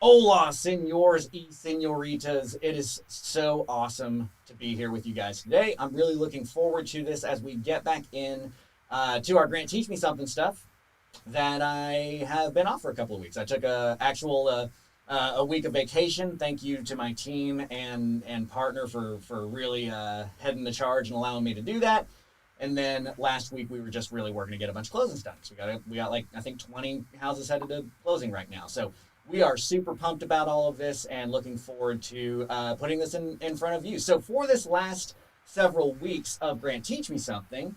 Hola, senors y senoritas. It is so awesome to be here with you guys today. I'm really looking forward to this as we get back in to our Grant Teach Me Something stuff that I have been off for a couple of weeks. I took a week of vacation. Thank you to my team and partner for really heading the charge and allowing me to do that. And then last week we were just really working to get a bunch of closings done. So we got like I think 20 houses headed to closing right now. So we are super pumped about all of this and looking forward to putting this in front of you. So for this last several weeks of Grant Teach Me Something,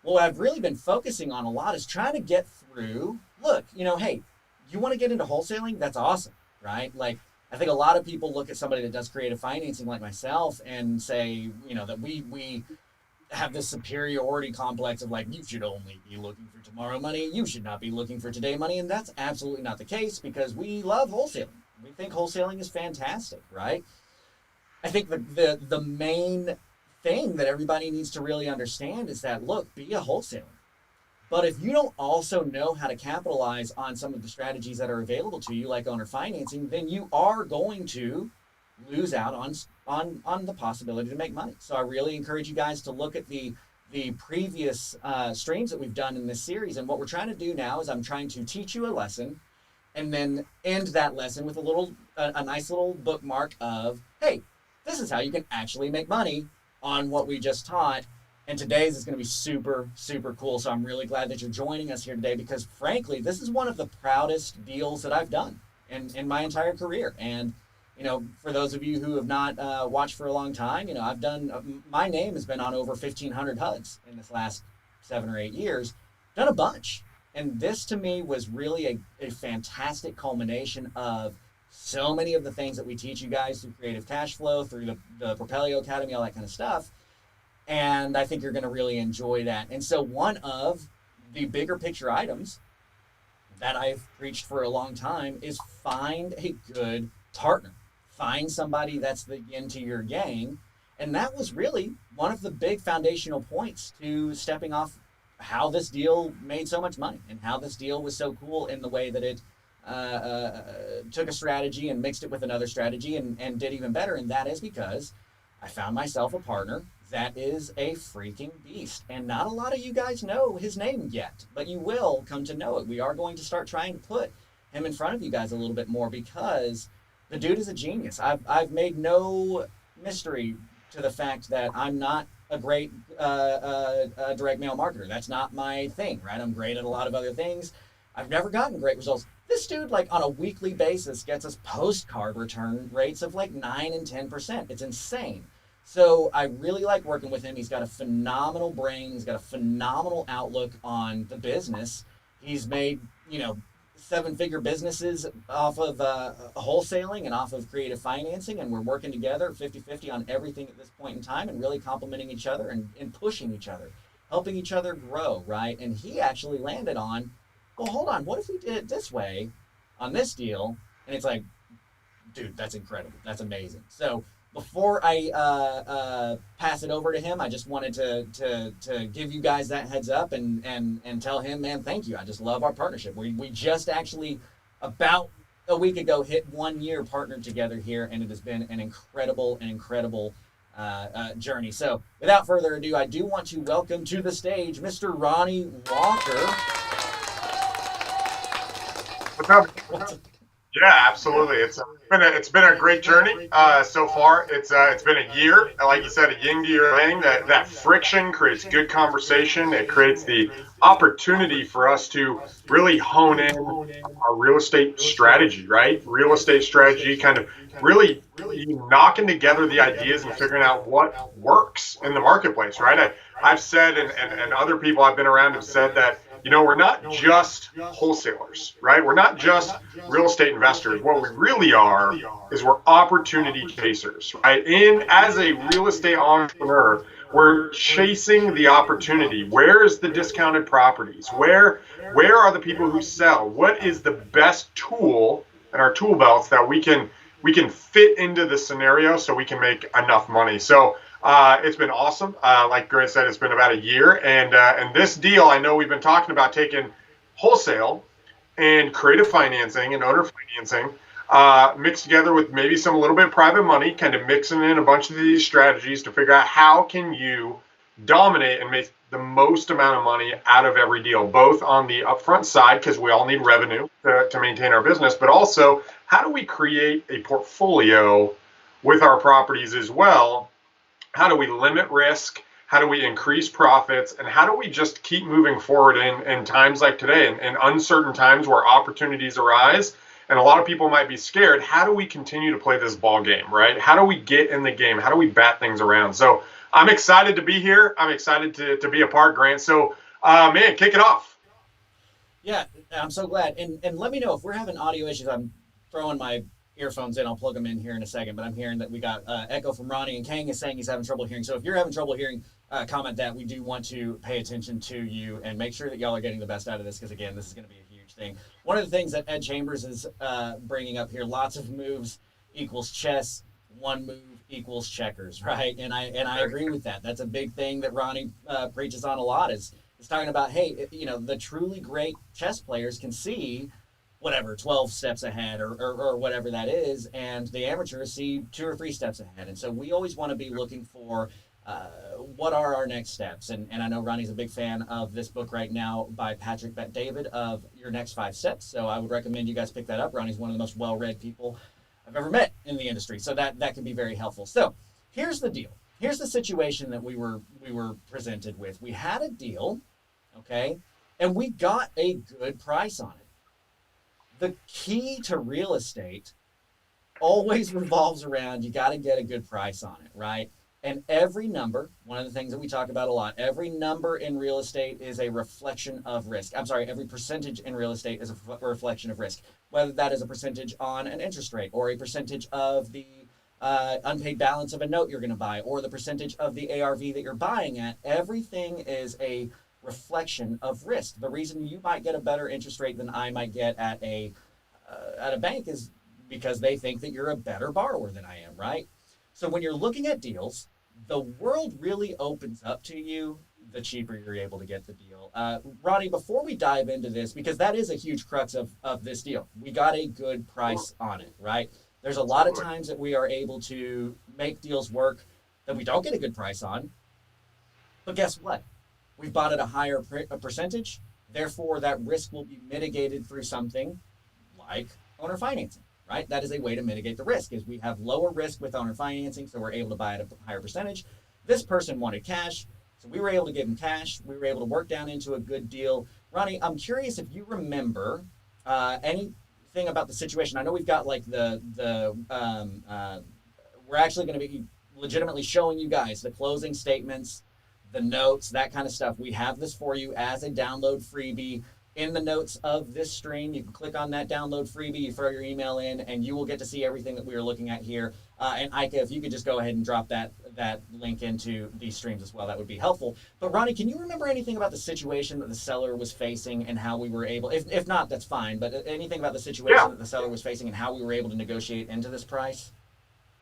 what I've really been focusing on a lot is trying to get through. Look, hey, you want to get into wholesaling? That's awesome, right? Like I think a lot of people look at somebody that does creative financing like myself and say, that we have this superiority complex of like, you should only be looking for tomorrow money. You should not be looking for today money. And that's absolutely not the case because we love wholesaling. We think wholesaling is fantastic, right? I think the main thing that everybody needs to really understand is that, look, be a wholesaler. But if you don't also know how to capitalize on some of the strategies that are available to you, like owner financing, then you are going to lose out on the possibility to make money. So I really encourage you guys to look at the previous streams that we've done in this series. And what we're trying to do now is I'm trying to teach you a lesson and then end that lesson with a nice little bookmark of, hey, this is how you can actually make money on what we just taught. And today's is going to be super, super cool. So I'm really glad that you're joining us here today because frankly, this is one of the proudest deals that I've done in my entire career. And for those of you who have not watched for a long time, I've done, my name has been on over 1,500 HUDs in this last 7 or 8 years, done a bunch. And this to me was really a fantastic culmination of so many of the things that we teach you guys through Creative Cash Flow, through the Propelio Academy, all that kind of stuff. And I think you're going to really enjoy that. And so one of the bigger picture items that I've preached for a long time is find a good partner. Find somebody that's the yin to your yang. And that was really one of the big foundational points to stepping off how this deal made so much money and how this deal was so cool in the way that it took a strategy and mixed it with another strategy and did even better. And that is because I found myself a partner that is a freaking beast. And not a lot of you guys know his name yet, but you will come to know it. We are going to start trying to put him in front of you guys a little bit more because the dude is a genius. I've made no mystery to the fact that I'm not a great direct mail marketer. That's not my thing, right? I'm great at a lot of other things. I've never gotten great results. This dude, like on a weekly basis, gets us postcard return rates of like 9 and 10%. It's insane. So I really like working with him. He's got a phenomenal brain. He's got a phenomenal outlook on the business. He's made, 7-figure businesses off of wholesaling and off of creative financing. And we're working together 50-50 on everything at this point in time and really complementing each other and pushing each other, helping each other grow, right? And he actually landed on, well, hold on, what if we did it this way on this deal? And it's like, dude, that's incredible. That's amazing. So before I pass it over to him, I just wanted to give you guys that heads up and tell him, man, thank you. I just love our partnership. We just actually about a week ago hit 1 year partnered together here, and it has been an incredible journey. So without further ado, I do want to welcome to the stage Mr. Ronnie Walker. What's up? Yeah, absolutely. It's been a great journey so far. It's been a year, like you said, a yin to your yang. That friction creates good conversation. It creates the opportunity for us to really hone in our real estate strategy, right? Real estate strategy, kind of really knocking together the ideas and figuring out what works in the marketplace, right? I've said, and other people I've been around have said that, we're not just wholesalers, right? We're not just real estate investors. What we really are is we're opportunity chasers, right? And as a real estate entrepreneur, we're chasing the opportunity. Where is the discounted properties? Where are the people who sell? What is the best tool in our tool belts that we can fit into the scenario so we can make enough money? So it's been awesome. Like Grant said, it's been about a year. And this deal, I know we've been talking about taking wholesale and creative financing and owner financing mixed together with maybe some a little bit of private money, kind of mixing in a bunch of these strategies to figure out how can you dominate and make the most amount of money out of every deal, both on the upfront side, because we all need revenue to maintain our business, but also how do we create a portfolio with our properties as well? How do we limit risk? How do we increase profits? And how do we just keep moving forward in times like today, in uncertain times where opportunities arise? And a lot of people might be scared. How do we continue to play this ball game, right? How do we get in the game? How do we bat things around? So I'm excited to be here. I'm excited to be a part, Grant. So, man, kick it off. Yeah, I'm so glad. And let me know if we're having audio issues. I'm throwing my earphones in. I'll plug them in here in a second. But I'm hearing that we got echo from Ronnie, and Kang is saying he's having trouble hearing. So if you're having trouble hearing, comment that. We do want to pay attention to you and make sure that y'all are getting the best out of this, because again, this is going to be a huge thing. One of the things that Ed Chambers is bringing up here: lots of moves equals chess. One move equals checkers, right? And I agree with that. That's a big thing that Ronnie preaches on a lot. Is talking about, hey, the truly great chess players can see whatever 12 steps ahead, or whatever that is, and the amateurs see 2 or 3 steps ahead. And so we always want to be looking for what are our next steps. And I know Ronnie's a big fan of this book right now by Patrick Bet-David of Your Next 5 Steps. So I would recommend you guys pick that up. Ronnie's one of the most well-read people I've ever met in the industry. So that can be very helpful. So here's the deal. Here's the situation that we were presented with. We had a deal, okay, and we got a good price on it. The key to real estate always revolves around you got to get a good price on it, right? And every number, one of the things that we talk about a lot, every number in real estate is a reflection of risk. I'm sorry, every percentage in real estate is a reflection of risk, whether that is a percentage on an interest rate, or a percentage of the unpaid balance of a note you're going to buy, or the percentage of the ARV that you're buying at. Everything is a reflection of risk. The reason you might get a better interest rate than I might get at a bank is because they think that you're a better borrower than I am, right? So when you're looking at deals, the world really opens up to you the cheaper you're able to get the deal. Ronnie, before we dive into this, because that is a huge crux of this deal, we got a good price on it, right? There's a lot of times that we are able to make deals work that we don't get a good price on, but guess what? We bought at a higher percentage, therefore that risk will be mitigated through something like owner financing, right? That is a way to mitigate the risk, is we have lower risk with owner financing, so we're able to buy at a higher percentage. This person wanted cash, so we were able to give them cash. We were able to work down into a good deal. Ronnie, I'm curious if you remember anything about the situation. I know we've got like we're actually going to be legitimately showing you guys the closing statements, the notes, that kind of stuff. We have this for you as a download freebie in the notes of this stream. You can click on that download freebie, you throw your email in, and you will get to see everything that we are looking at here. And Ika, if you could just go ahead and drop that link into these streams as well, that would be helpful. But Ronnie, can you remember anything about the situation that the seller was facing and how we were able, if not, that's fine, but anything about the situation that the seller was facing and how we were able to negotiate into this price?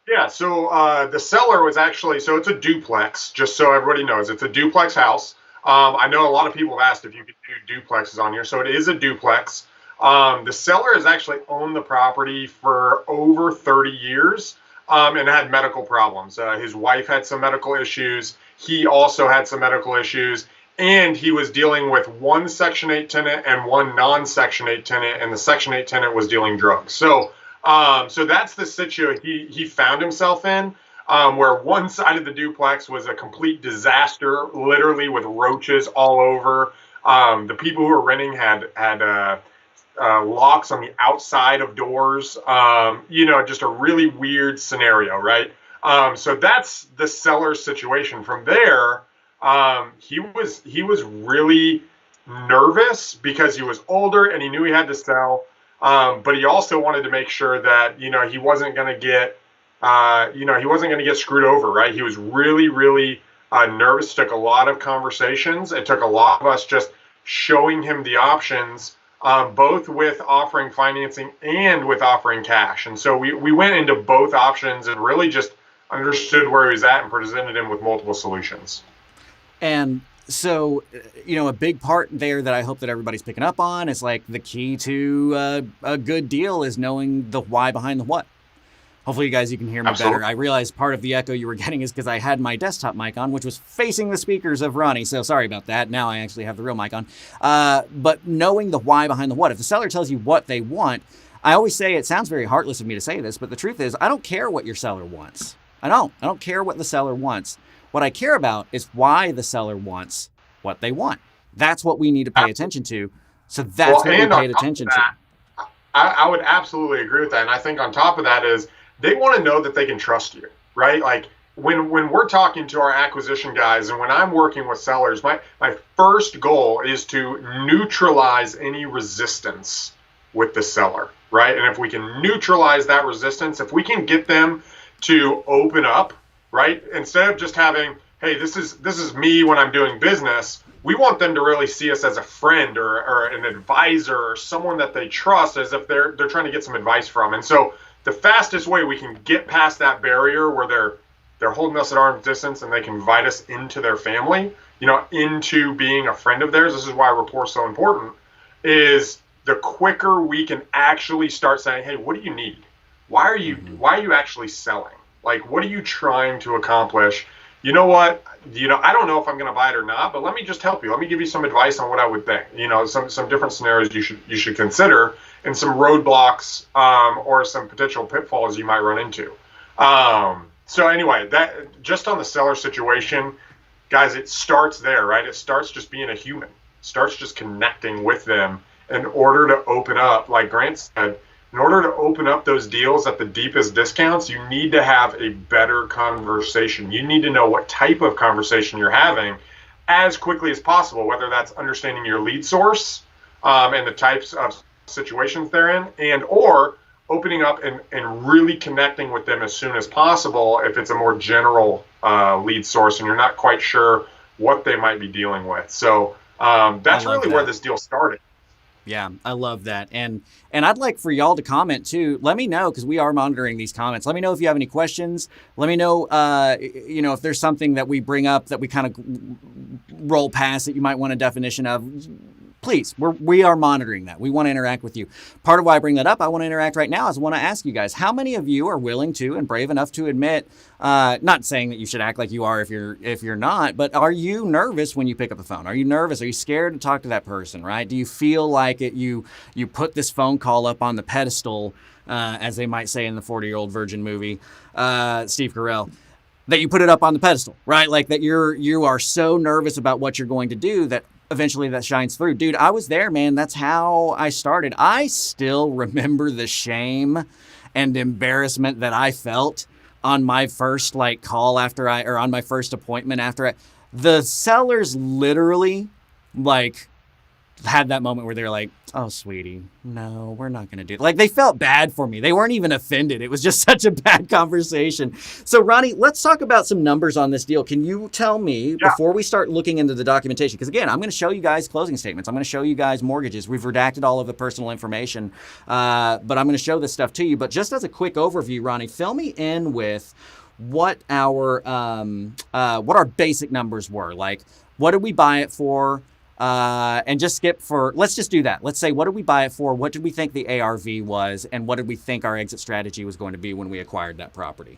Yeah, so the seller was actually, so it's a duplex, just so everybody knows, it's a duplex house. I know a lot of people have asked if you could do duplexes on here, so it is a duplex. The seller has actually owned the property for over 30 years and had medical problems. His wife had some medical issues. He also had some medical issues, and he was dealing with one Section 8 tenant and one non-Section 8 tenant, and the Section 8 tenant was dealing drugs. So that's the situation he found himself in, where one side of the duplex was a complete disaster, literally with roaches all over. The people who were renting had locks on the outside of doors. Just a really weird scenario, right? So that's the seller's situation. From there, he was really nervous because he was older and he knew he had to sell. But he also wanted to make sure that, he wasn't going to get, screwed over, right? He was really, really nervous. It took a lot of conversations. It took a lot of us just showing him the options, both with offering financing and with offering cash. And so we went into both options and really just understood where he was at and presented him with multiple solutions. And a big part there that I hope that everybody's picking up on is like the key to a good deal is knowing the why behind the what. Hopefully, you can hear me better. Absolutely. I realized part of the echo you were getting is because I had my desktop mic on, which was facing the speakers of Ronnie. So sorry about that. Now I actually have the real mic on. But knowing the why behind the what. If the seller tells you what they want, I always say it sounds very heartless of me to say this, but the truth is I don't care what your seller wants. I don't. I don't care what the seller wants. What I care about is why the seller wants what they want. That's what we need to pay Absolutely. attention to. So that's Well, what we and on paid top of attention to. that, I would absolutely agree with that. And I think on top of that is they want to know that they can trust you, right? Like when we're talking to our acquisition guys and when I'm working with sellers, my first goal is to neutralize any resistance with the seller, right? And if we can neutralize that resistance, if we can get them to open up, right? Instead of just having, hey, this is me when I'm doing business, we want them to really see us as a friend or an advisor or someone that they trust, as if they're trying to get some advice from. And so the fastest way we can get past that barrier where they're holding us at arm's distance and they can invite us into their family, into being a friend of theirs. This is why rapport is so important. Is the quicker we can actually start saying, hey, what do you need? Why are you actually selling? Like, what are you trying to accomplish? You know what? I don't know if I'm going to buy it or not, but let me just help you. Let me give you some advice on what I would think. Some different scenarios you should consider, and some roadblocks, or some potential pitfalls you might run into. So anyway, that just on the seller situation, guys, it starts there, right? It starts just being a human. It starts just connecting with them in order to open up, like Grant said, in order to open up those deals at the deepest discounts, you need to have a better conversation. You need to know what type of conversation you're having as quickly as possible, whether that's understanding your lead source, and the types of situations they're in, and or opening up and really connecting with them as soon as possible if it's a more general lead source and you're not quite sure what they might be dealing with. So I that's love really where that. this deal started. Yeah, I love that. And I'd like for y'all to comment too. Let me know because we are monitoring these comments. Let me know if you have any questions. Let me know if there's something that we bring up that we kind of roll past that you might want a definition of. Please, we are monitoring that. We want to interact with you. Part of why I bring that up, I want to interact right now, is I want to ask you guys, how many of you are willing to and brave enough to admit, not saying that you should act like you are if you're not, but are you nervous when you pick up the phone? Are you nervous? Are you scared to talk to that person, right? Do you feel like you put this phone call up on the pedestal, as they might say in the 40-Year-Old Virgin movie, Steve Carell, that you put it up on the pedestal, right? Like that you are so nervous about what you're going to do that eventually that shines through. Dude, I was there, man. That's how I started. I still remember the shame and embarrassment that I felt on my first call or on my first appointment the sellers literally like had that moment where they're like, oh, sweetie, no, we're not going to do it. Like, they felt bad for me. They weren't even offended. It was just such a bad conversation. So, Ronnie, let's talk about some numbers on this deal. Can you tell me, Yeah. before we start looking into the documentation, because, again, I'm going to show you guys closing statements. I'm going to show you guys mortgages. We've redacted all of the personal information, but I'm going to show this stuff to you. But just as a quick overview, Ronnie, fill me in with what our basic numbers were. Like, what did we buy it for? And just let's just do that. Let's say, what did we buy it for? What did we think the ARV was? And what did we think our exit strategy was going to be when we acquired that property?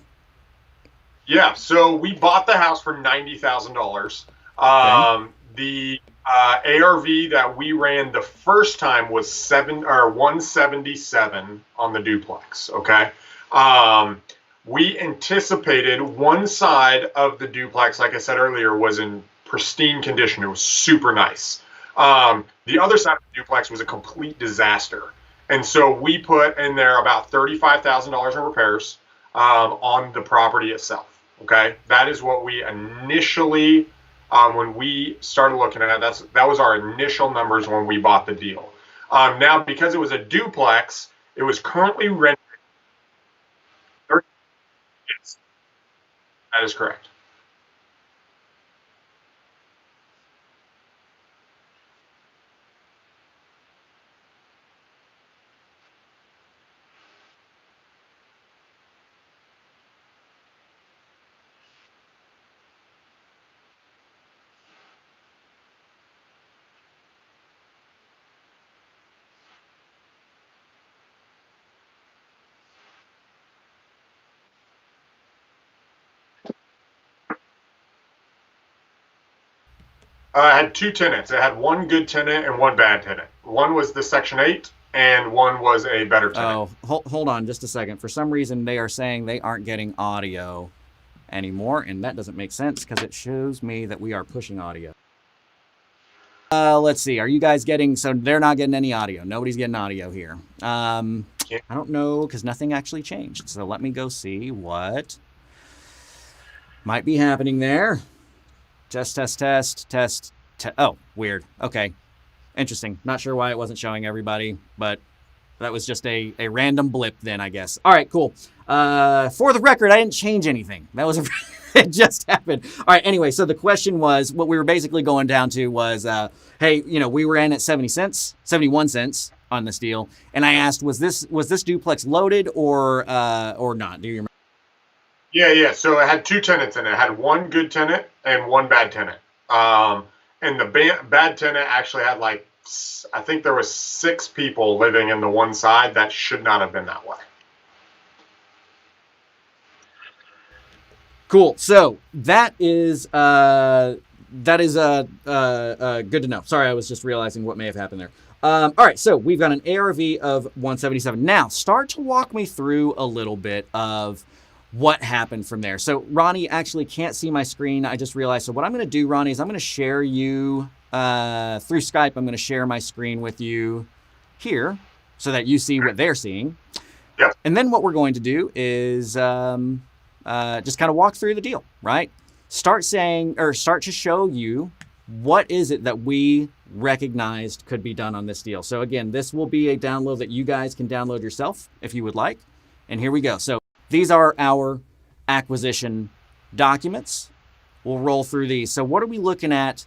Yeah, so we bought the house for $90,000. Okay. The ARV that we ran the first time was 177 on the duplex. Okay. We anticipated one side of the duplex, like I said earlier, was in pristine condition. It was super nice. The other side of the duplex was a complete disaster. And so we put in there about $35,000 in repairs, on the property itself. Okay, that is what we initially, when we started looking at it, that was our initial numbers when we bought the deal. Now, because it was a duplex, it was currently rented. Yes, that is correct. I had two tenants. I had one good tenant and one bad tenant. One was the Section 8 and one was a better tenant. Oh, hold on just a second. For some reason, they are saying they aren't getting audio anymore, and that doesn't make sense because it shows me that we are pushing audio. Let's see. Are you guys getting? So they're not getting any audio. Nobody's getting audio here. I don't know because nothing actually changed. So let me go see what might be happening there. Test. Oh, weird. Okay. Interesting. Not sure why it wasn't showing everybody, but that was just a random blip then, I guess. All right, cool. For the record, I didn't change anything. That was it just happened. All right, anyway, so the question was, what we were basically going down to was, hey, we were in at 71 cents on this deal, and I asked, was this duplex loaded or not? Do you remember? Yeah. So it had two tenants in it. It had one good tenant and one bad tenant. And the bad tenant actually had I think there was 6 people living in the one side. That should not have been that way. Cool. So that is good to know. Sorry, I was just realizing what may have happened there. All right, so we've got an ARV of 177. Now, start to walk me through a little bit of what happened from there. So Ronnie actually can't see my screen. I just realized. So what I'm going to do, Ronnie, is I'm going to share you through Skype. I'm going to share my screen with you here so that you see what they're seeing. Yep. And then what we're going to do is just kind of walk through the deal, right? Start to show you what is it that we recognized could be done on this deal. So again, this will be a download that you guys can download yourself if you would like. And here we go. So these are our acquisition documents. We'll roll through these. So what are we looking at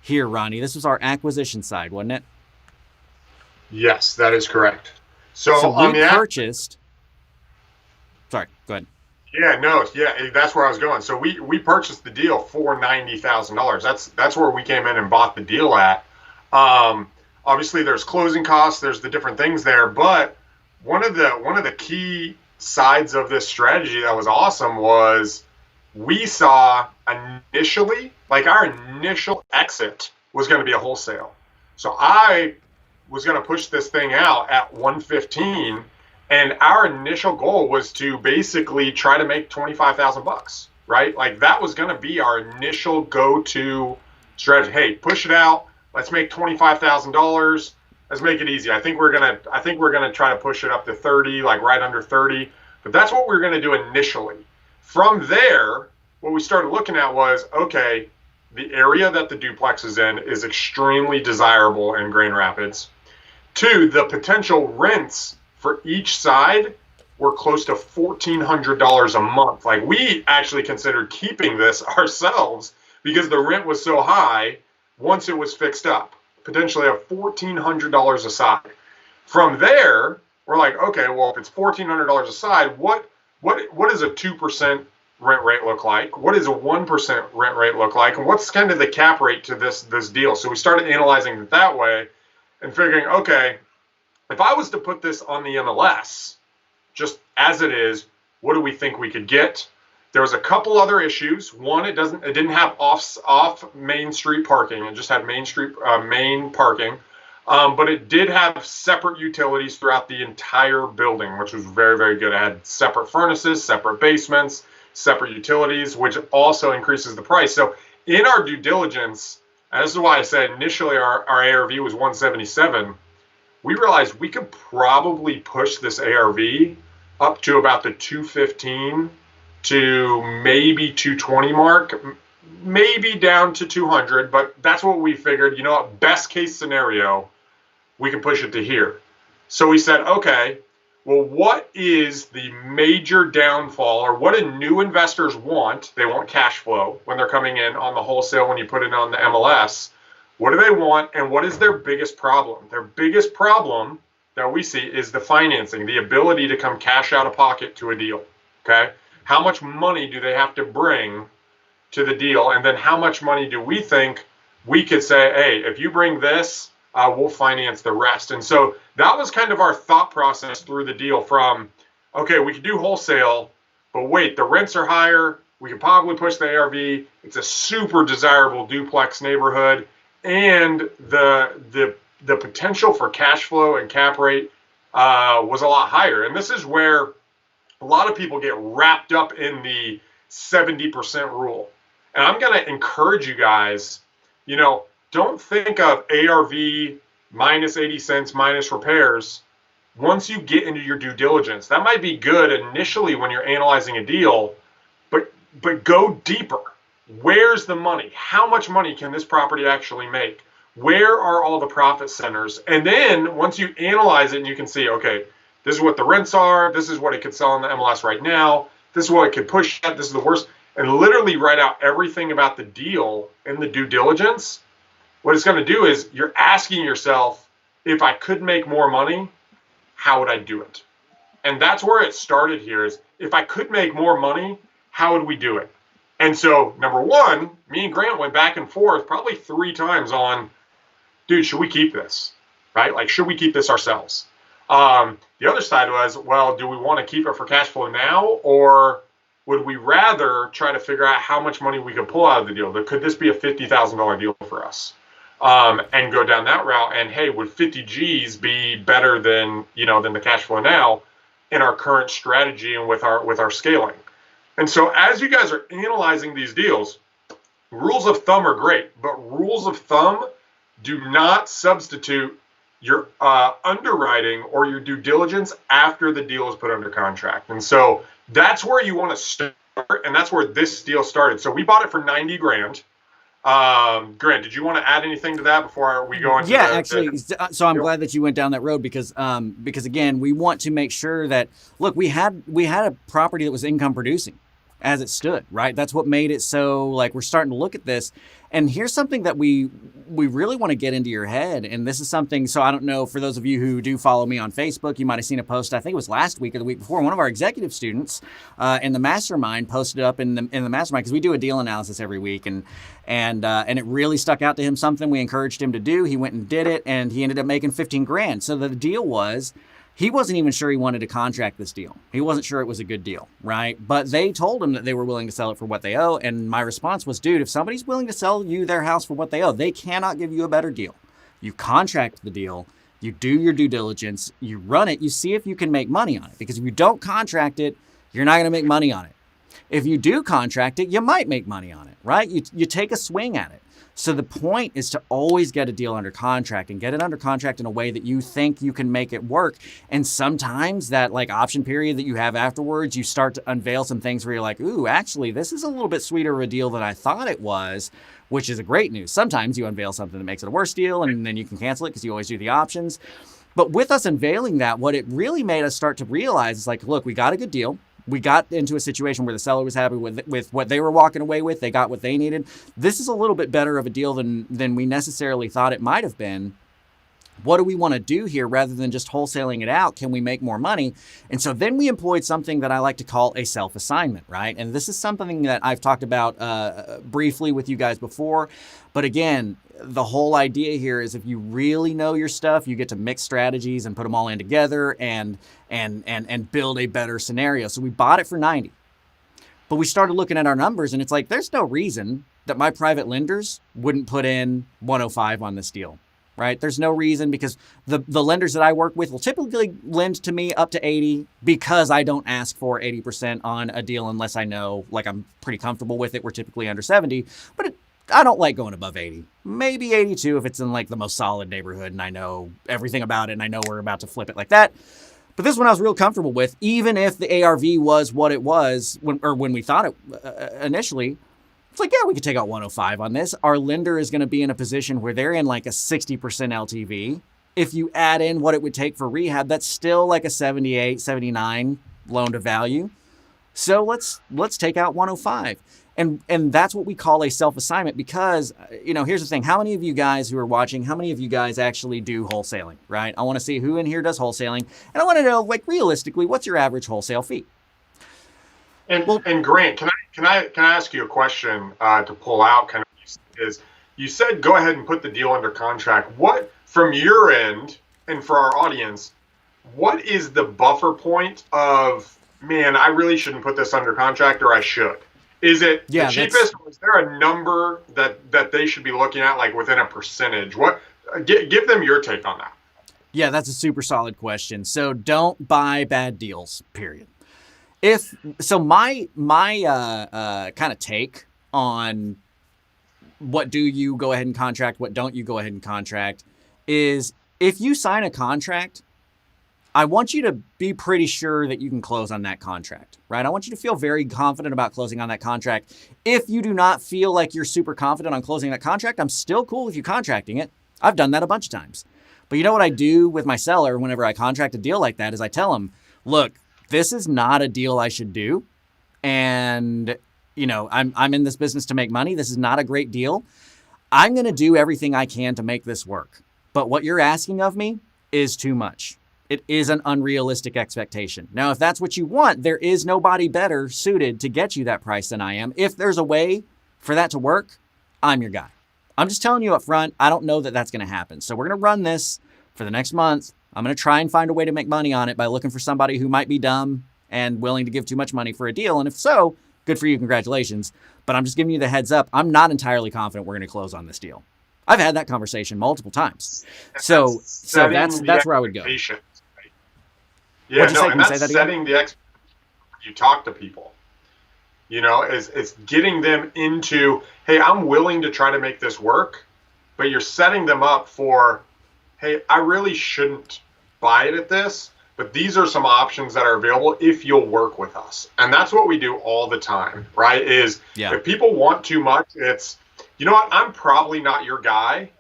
here, Ronnie? This was our acquisition side, wasn't it? Yes, that is correct. So we purchased. Sorry, go ahead. Yeah, that's where I was going. So we purchased the deal for $90,000. That's where we came in and bought the deal at. Obviously, there's closing costs. There's the different things there, but one of the key sides of this strategy that was awesome was we saw initially, our initial exit was going to be a wholesale. So I was going to push this thing out at 115, and our initial goal was to basically try to make $25,000, right? That was going to be our initial go-to strategy. Hey, push it out. Let's make $25,000. Let's make it easy. I think we're gonna try to push it up to 30, right under 30. But that's what we were gonna do initially. From there, what we started looking at was, okay, the area that the duplex is in is extremely desirable in Grand Rapids. 2, the potential rents for each side were close to $1,400 a month. We actually considered keeping this ourselves because the rent was so high once it was fixed up. Potentially of $1,400 a side. From there, we're like, okay, well, if it's $1,400 a side, what does a 2% rent rate look like? What does a 1% rent rate look like? And what's kind of the cap rate to this deal? So we started analyzing it that way and figuring, okay, if I was to put this on the MLS, just as it is, what do we think we could get? There was a couple other issues. One, it didn't have off Main Street parking. It just had main parking. But it did have separate utilities throughout the entire building, which was very, very good. It had separate furnaces, separate basements, separate utilities, which also increases the price. So in our due diligence, and this is why I said initially our ARV was 177, we realized we could probably push this ARV up to about the 215 to maybe 220 mark, maybe down to 200, but that's what we figured. Best case scenario, we can push it to here. So we said, okay, well, what is the major downfall, or what do new investors want? They want cash flow when they're coming in on the wholesale when you put it on the MLS. What do they want, and what is their biggest problem? Their biggest problem that we see is the financing, the ability to come cash out of pocket to a deal, okay? How much money do they have to bring to the deal? And then how much money do we think we could say, hey, if you bring this, we'll finance the rest. And so that was kind of our thought process through the deal from, okay, we could do wholesale, but wait, the rents are higher, We could probably push the ARV. It's a super desirable duplex neighborhood, and the potential for cash flow and cap rate was a lot higher. And this is where a lot of people get wrapped up in the 70% rule. And I'm going to encourage you guys, don't think of ARV minus 80 cents minus repairs. Once you get into your due diligence, that might be good initially when you're analyzing a deal, but go deeper. Where's the money? How much money can this property actually make? Where are all the profit centers? And then once you analyze it and you can see, okay, this is what the rents are. This is what it could sell in the MLS right now. This is what it could push at. This is the worst. And literally write out everything about the deal in the due diligence. What it's going to do is you're asking yourself, if I could make more money, how would I do it? And that's where it started here is, if I could make more money, how would we do it? And so, number one, me and Grant went back and forth probably 3 times on, dude, should we keep this? Right? Like, should we keep this ourselves? The other side was, well, do we want to keep it for cash flow now, or would we rather try to figure out how much money we could pull out of the deal? Could this be a $50,000 deal for us? And go down that route. And hey, would 50 G's be better than the cash flow now in our current strategy and with our scaling? And so as you guys are analyzing these deals, rules of thumb are great, but rules of thumb do not substitute your underwriting or your due diligence after the deal is put under contract. And so that's where you want to start, and that's where this deal started. So we bought it for 90 grand. Grant, did you want to add anything to that before we go into so I'm glad that you went down that road because again, we want to make sure that, look, we had a property that was income producing as it stood, right? That's what made it so, like, we're starting to look at this. And here's something that we really want to get into your head. And this is something, so I don't know, for those of you who do follow me on Facebook, you might have seen a post, I think it was last week or the week before, one of our executive students in the mastermind posted up in the mastermind, because we do a deal analysis every week, and it really stuck out to him, something we encouraged him to do. He went and did it, and he ended up making 15 grand. So the deal was, he wasn't even sure he wanted to contract this deal. He wasn't sure it was a good deal, right? But they told him that they were willing to sell it for what they owe. And my response was, dude, if somebody's willing to sell you their house for what they owe, they cannot give you a better deal. You contract the deal, you do your due diligence, you run it, you see if you can make money on it. Because if you don't contract it, you're not going to make money on it. If you do contract it, you might make money on it, right? You take a swing at it. So the point is to always get a deal under contract, and get it under contract in a way that you think you can make it work. And sometimes that, like, option period that you have afterwards, you start to unveil some things where you're like, ooh, actually, this is a little bit sweeter of a deal than I thought it was, which is a great news. Sometimes you unveil something that makes it a worse deal, and then you can cancel it because you always do the options. But with us unveiling that, what it really made us start to realize is, like, look, we got a good deal. We got into a situation where the seller was happy with what they were walking away with. They got what they needed. This is a little bit better of a deal than we necessarily thought it might have been. What do we want to do here rather than just wholesaling it out? Can we make more money? And so then we employed something that I like to call a self-assignment, right? And this is something that I've talked about briefly with you guys before. But again, the whole idea here is, if you really know your stuff, you get to mix strategies and put them all in together and build a better scenario. So we bought it for 90. But we started looking at our numbers, and it's like, there's no reason that my private lenders wouldn't put in 105 on this deal. Right? There's no reason, because the lenders that I work with will typically lend to me up to 80, because I don't ask for 80% on a deal unless I know, like, I'm pretty comfortable with it. We're typically under 70, but I don't like going above 80, maybe 82 if it's in, like, the most solid neighborhood and I know everything about it and I know we're about to flip it like that. But this one I was real comfortable with, even if the ARV was what it was when we thought it initially. It's like, yeah, we could take out 105 on this. Our lender is going to be in a position where they're in like a 60% LTV. If you add in what it would take for rehab, that's still like a 78, 79 loan to value. So let's take out 105. And that's what we call a self-assignment, because, here's the thing. How many of you guys who are watching, how many of you guys actually do wholesaling, right? I want to see who in here does wholesaling. And I want to know, like, realistically, what's your average wholesale fee? And Grant, can I ask you a question to pull out? Kind of, is you said go ahead and put the deal under contract. What, from your end and for our audience, what is the buffer point of, man, I really shouldn't put this under contract, or I should? Is it the Yeah, cheapest, or is there a number that they should be looking at, like within a percentage? What give them your take on that. yeah, that's a super solid question. So don't buy bad deals, period. If so, my kind of take on what do you go ahead and contract, what don't you go ahead and contract, is if you sign a contract, I want you to be pretty sure that you can close on that contract, right? I want you to feel very confident about closing on that contract. If you do not feel like you're super confident on closing that contract, I'm still cool with you contracting it. I've done that a bunch of times. But you know what I do with my seller whenever I contract a deal like that is I tell them, look, this is not a deal I should do. And, I'm in this business to make money. This is not a great deal. I'm going to do everything I can to make this work. But what you're asking of me is too much. It is an unrealistic expectation. Now, if that's what you want, there is nobody better suited to get you that price than I am. If there's a way for that to work, I'm your guy. I'm just telling you up front, I don't know that that's going to happen. So we're going to run this for the next month. I'm going to try and find a way to make money on it by looking for somebody who might be dumb and willing to give too much money for a deal. And if so, good for you. Congratulations. But I'm just giving you the heads up. I'm not entirely confident we're going to close on this deal. I've had that conversation multiple times. So that's where I would go. Yeah, no, and that's setting the expectation. You talk to people, it's getting them into, hey, I'm willing to try to make this work, but you're setting them up for, hey, I really shouldn't buy it at this, but these are some options that are available if you'll work with us. And that's what we do all the time, right? Is if people want too much, it's, you know what, I'm probably not your guy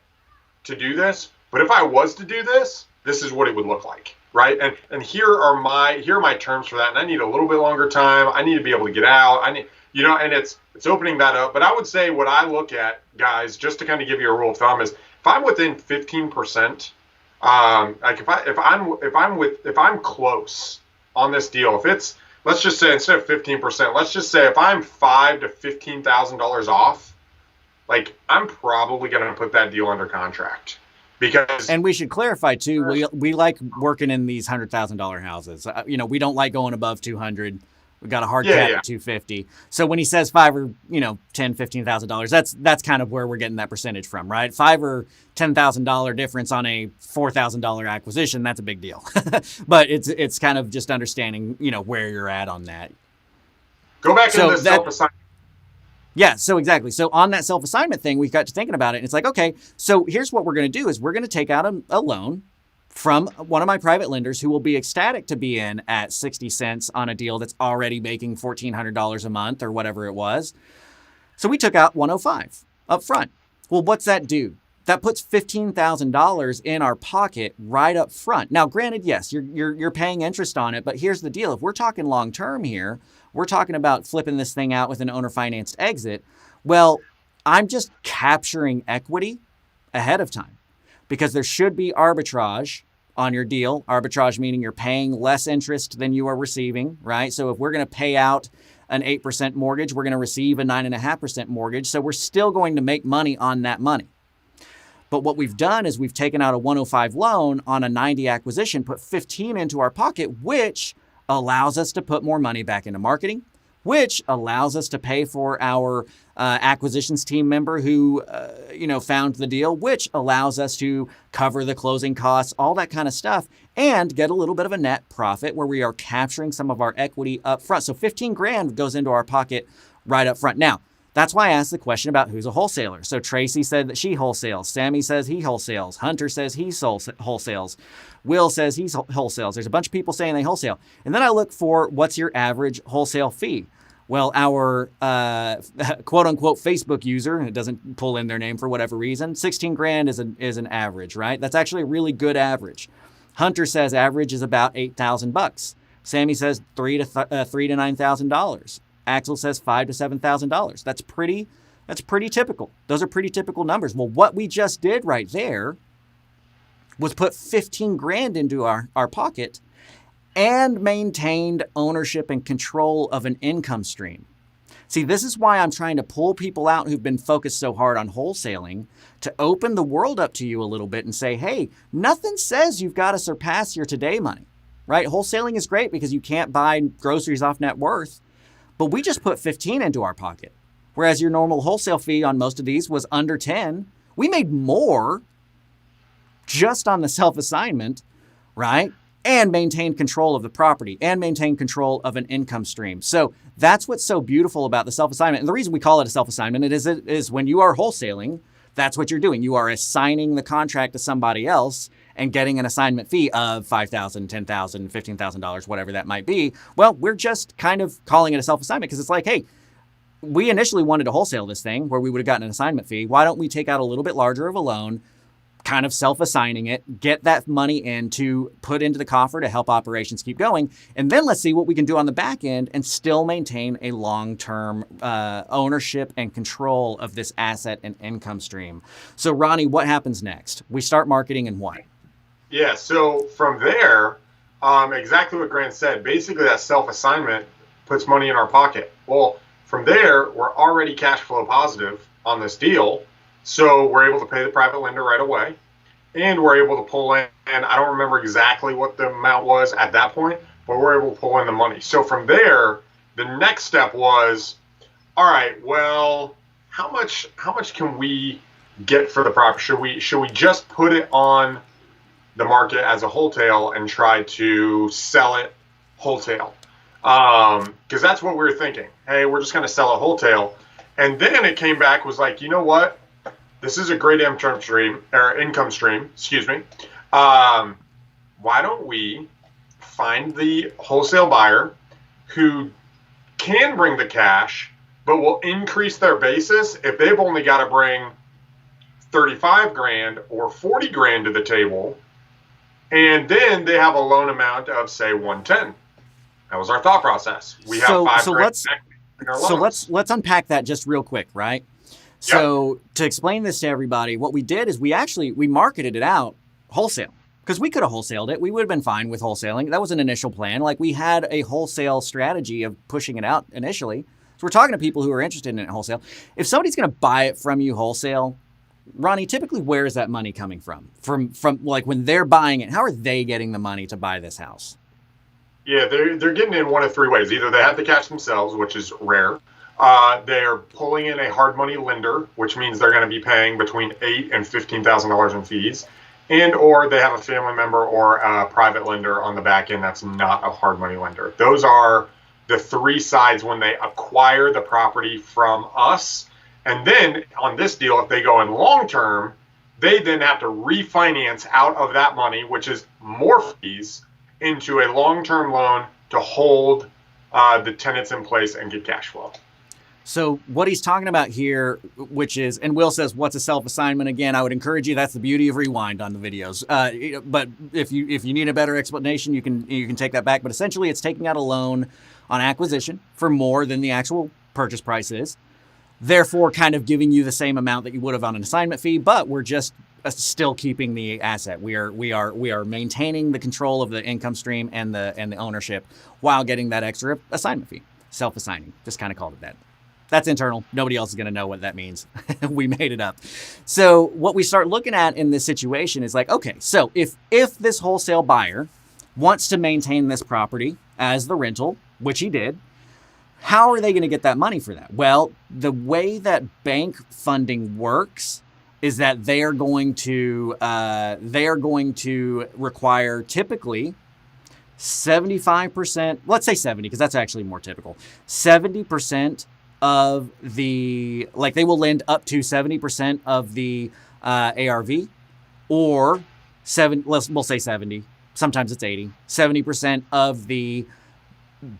to do this, but if I was to do this, this is what it would look like. Right. And here are my terms for that. And I need a little bit longer time. I need to be able to get out. I need, and it's opening that up. But I would say what I look at, guys, just to kind of give you a rule of thumb, is if I'm within 15%, like if I'm close on this deal, if it's, let's just say instead of 15%, let's just say if I'm $5,000 to $15,000 off, like I'm probably going to put that deal under contract. And we should clarify too, we like working in these $100,000 houses. We don't like going above 200. We got a hard cap at 250. So when he says $5,000 or $10,000, $15,000, that's kind of where we're getting that percentage from, right? $5,000 or $10,000 difference on a $4,000 acquisition, that's a big deal. But it's kind of just understanding where you're at on that. Go back into the self-assignment. Yeah, so exactly. So on that self-assignment thing, we got to thinking about it. And it's like, okay, so here's what we're going to do is we're going to take out a loan from one of my private lenders who will be ecstatic to be in at 60 cents on a deal that's already making $1,400 a month or whatever it was. So we took out 105 up front. Well, what's that do? That puts $15,000 in our pocket right up front. Now, granted, yes, you're paying interest on it, but here's the deal. If we're talking long-term here, we're talking about flipping this thing out with an owner-financed exit. Well, I'm just capturing equity ahead of time because there should be arbitrage on your deal. Arbitrage meaning you're paying less interest than you are receiving, right? So if we're going to pay out an 8% mortgage, we're going to receive a 9.5% mortgage. So we're still going to make money on that money. But what we've done is we've taken out a 105 loan on a 90 acquisition, put 15 into our pocket, which allows us to put more money back into marketing, which allows us to pay for our acquisitions team member who, found the deal, which allows us to cover the closing costs, all that kind of stuff, and get a little bit of a net profit where we are capturing some of our equity up front. So 15 grand goes into our pocket right up front. Now, that's why I asked the question about who's a wholesaler. So Tracy said that she wholesales. Sammy says he wholesales. Hunter says he wholesales. Will says he wholesales. There's a bunch of people saying they wholesale. And then I look for what's your average wholesale fee. Well, our quote-unquote Facebook user, it doesn't pull in their name for whatever reason, 16 grand is an average, right? That's actually a really good average. Hunter says average is about $8,000. Sammy says $3,000 to $9,000. Axel says $5,000 to $7,000. That's pretty typical. Those are pretty typical numbers. Well, what we just did right there was put 15 grand into our pocket and maintained ownership and control of an income stream. See, this is why I'm trying to pull people out who've been focused so hard on wholesaling to open the world up to you a little bit and say, hey, nothing says you've got to surpass your today money, right? Wholesaling is great because you can't buy groceries off net worth. but we just put 15 into our pocket. Whereas your normal wholesale fee on most of these was under 10. We made more just on the self-assignment, right? And maintain control of the property and maintain control of an income stream. So that's what's so beautiful about the self-assignment. And the reason we call it a self-assignment is when you are wholesaling, that's what you're doing. You are assigning the contract to somebody else and getting an assignment fee of $5,000, $10,000, $15,000, whatever that might be. Well, we're just kind of calling it a self-assignment because it's like, hey, we initially wanted to wholesale this thing where we would have gotten an assignment fee. Why don't we take out a little bit larger of a loan, kind of self-assigning it, get that money in to put into the coffer to help operations keep going. And then let's see what we can do on the back end and still maintain a long-term ownership and control of this asset and income stream. So Ronnie, what happens next? We start marketing and what? Yeah, so from there, exactly what Grant said, basically that self-assignment puts money in our pocket. Well, from there, we're already cash flow positive on this deal. So we're able to pay the private lender right away, and we're able to pull in, and I don't remember exactly what the amount was at that point, but we're able to pull in the money. So from there, the next step was, all right, well, how much can we get for the property? Should we just put it on the market as a wholesale and try to sell it wholesale? Because that's what we were thinking. Hey, we're just going to sell it wholesale. And then it came back, was like, you know what? This is a great income stream, excuse me. Why don't we find the wholesale buyer who can bring the cash, but will increase their basis if they've only got to bring 35 grand or 40 grand to the table, and then they have a loan amount of, say, 110. That was our thought process. We have $5 grand in our loans. So let's unpack that just real quick, right? So to explain this to everybody, what we did is we marketed it out wholesale, because we could have wholesaled it. We would have been fine with wholesaling. That was an initial plan. Like, we had a wholesale strategy of pushing it out initially. So we're talking to people who are interested in it wholesale. If somebody's going to buy it from you wholesale, Ronnie, typically where is that money coming from? From like when they're buying it, how are they getting the money to buy this house? Yeah, they're getting in one of three ways. Either they have the cash themselves, which is rare. They're pulling in a hard money lender, which means they're going to be paying between $8,000 and $15,000 in fees, and or they have a family member or a private lender on the back end that's not a hard money lender. Those are the three sides when they acquire the property from us. And then on this deal, if they go in long term, they then have to refinance out of that money, which is more fees, into a long-term loan to hold the tenants in place and get cash flow. So what he's talking about here, which is, and Will says, what's a self-assignment? Again, I would encourage you, that's the beauty of rewind on the videos. But if you need a better explanation, you can take that back. But essentially, it's taking out a loan on acquisition for more than the actual purchase price is, therefore kind of giving you the same amount that you would have on an assignment fee, but we're just still keeping the asset. We are maintaining the control of the income stream and the ownership while getting that extra assignment fee. Self-assigning, just kind of called it that. That's internal. Nobody else is going to know what that means. We made it up. So what we start looking at in this situation is like, okay, so if this wholesale buyer wants to maintain this property as the rental, which he did, how are they going to get that money for that? Well, the way that bank funding works is that they are going to require typically 75%, let's say 70, because that's actually more typical, 70% of the, like, they will lend up to 70% of the ARV, or we'll say 70, sometimes it's 80, 70% of the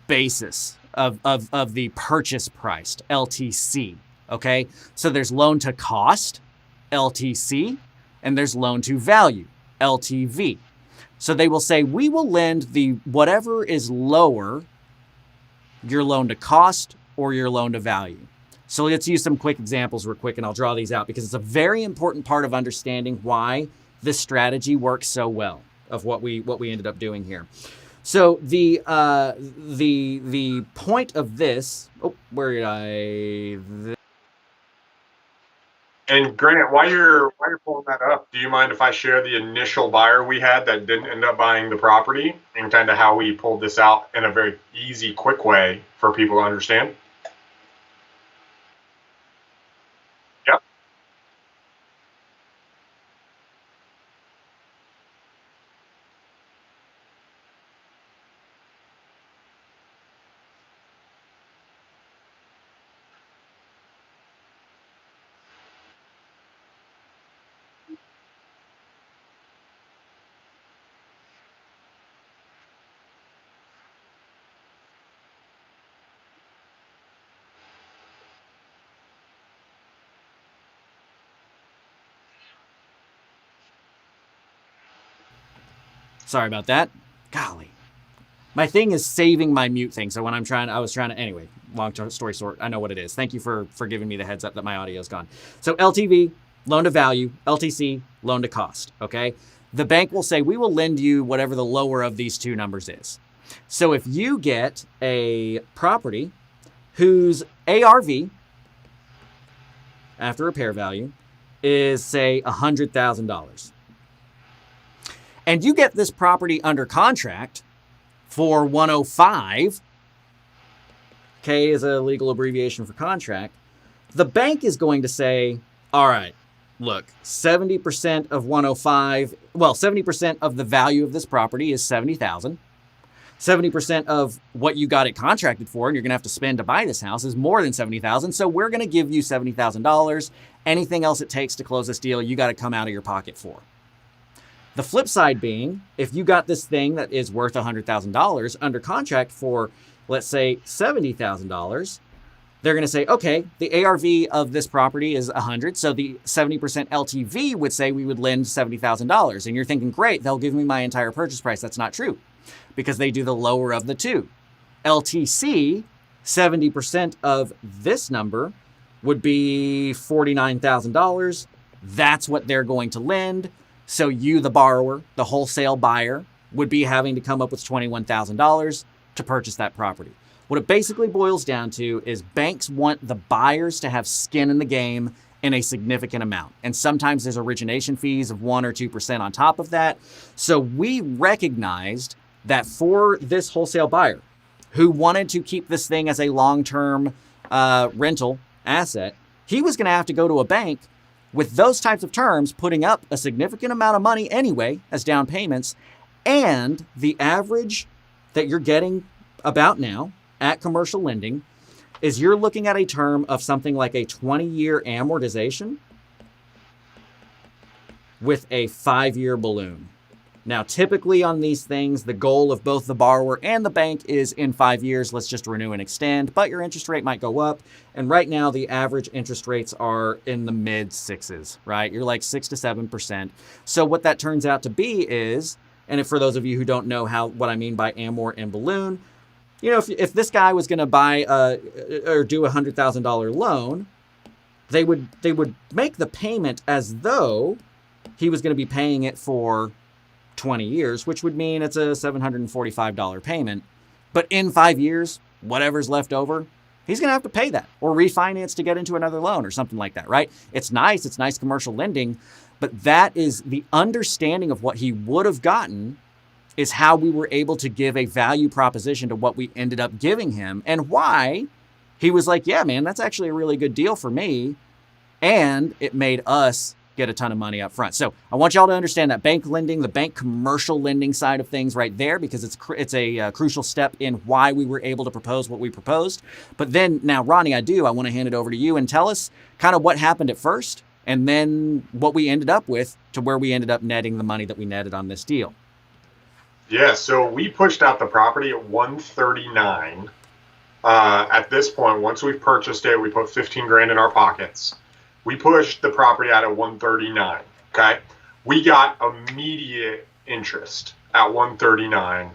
basis of the purchase price, LTC, okay? So there's loan to cost, LTC, and there's loan to value, LTV. So they will say, we will lend the whatever is lower, your loan to cost or your loan to value. So let's use some quick examples real quick, and I'll draw these out because it's a very important part of understanding why this strategy works so well of what we ended up doing here. So the point of this, where did I? And Grant, while you're pulling that up, do you mind if I share the initial buyer we had that didn't end up buying the property and kind of how we pulled this out in a very easy, quick way for people to understand? Yep. Sorry about that. Golly. My thing is saving my mute thing. So when I was trying to, anyway, long story short, I know what it is. Thank you for giving me the heads up that my audio is gone. So LTV, loan to value, LTC, loan to cost. Okay. The bank will say, we will lend you whatever the lower of these two numbers is. So if you get a property whose ARV, after repair value, is say $100,000, and you get this property under contract for 105, K is a legal abbreviation for contract, the bank is going to say, all right, look, 70% of 105, well, 70% of the value of this property is 70,000. 70% of what you got it contracted for and you're going to have to spend to buy this house is more than 70,000. So we're going to give you $70,000. Anything else it takes to close this deal, you got to come out of your pocket for. The flip side being, if you got this thing that is worth $100,000 under contract for, let's say, $70,000, they're going to say, okay, the ARV of this property is 100, so the 70% LTV would say we would lend $70,000. And you're thinking, great, they'll give me my entire purchase price. That's not true, because they do the lower of the two. LTC, 70% of this number would be $49,000. That's what they're going to lend. So you, the borrower, the wholesale buyer, would be having to come up with $21,000 to purchase that property. What it basically boils down to is banks want the buyers to have skin in the game in a significant amount. And sometimes there's origination fees of 1 or 2% on top of that. So we recognized that for this wholesale buyer who wanted to keep this thing as a long-term rental asset, he was going to have to go to a bank with those types of terms, putting up a significant amount of money anyway as down payments, and the average that you're getting about now at commercial lending is you're looking at a term of something like a 20-year amortization with a 5-year balloon. Now, typically on these things, the goal of both the borrower and the bank is in 5 years, let's just renew and extend, but your interest rate might go up. And right now, the average interest rates are in the mid sixes, right? You're like 6 to 7%. So what that turns out to be is, and if for those of you who don't know what I mean by amort and balloon, you know, if this guy was going to buy or do a $100,000 loan, they would make the payment as though he was going to be paying it for 20 years, which would mean it's a $745 payment. But in 5 years, whatever's left over, he's going to have to pay that or refinance to get into another loan or something like that, right? It's nice commercial lending, but that is the understanding of what he would have gotten is how we were able to give a value proposition to what we ended up giving him and why he was like, yeah, man, that's actually a really good deal for me. And it made us get a ton of money up front. So I want y'all to understand that bank lending, the bank commercial lending side of things right there, because it's a crucial step in why we were able to propose what we proposed. But then now, Ronnie, I want to hand it over to you and tell us kind of what happened at first and then what we ended up with to where we ended up netting the money that we netted on this deal. Yeah, so we pushed out the property at 139. At this point, once we've purchased it, we put 15 grand in our pockets. We pushed the property out at 139. Okay, we got immediate interest at 139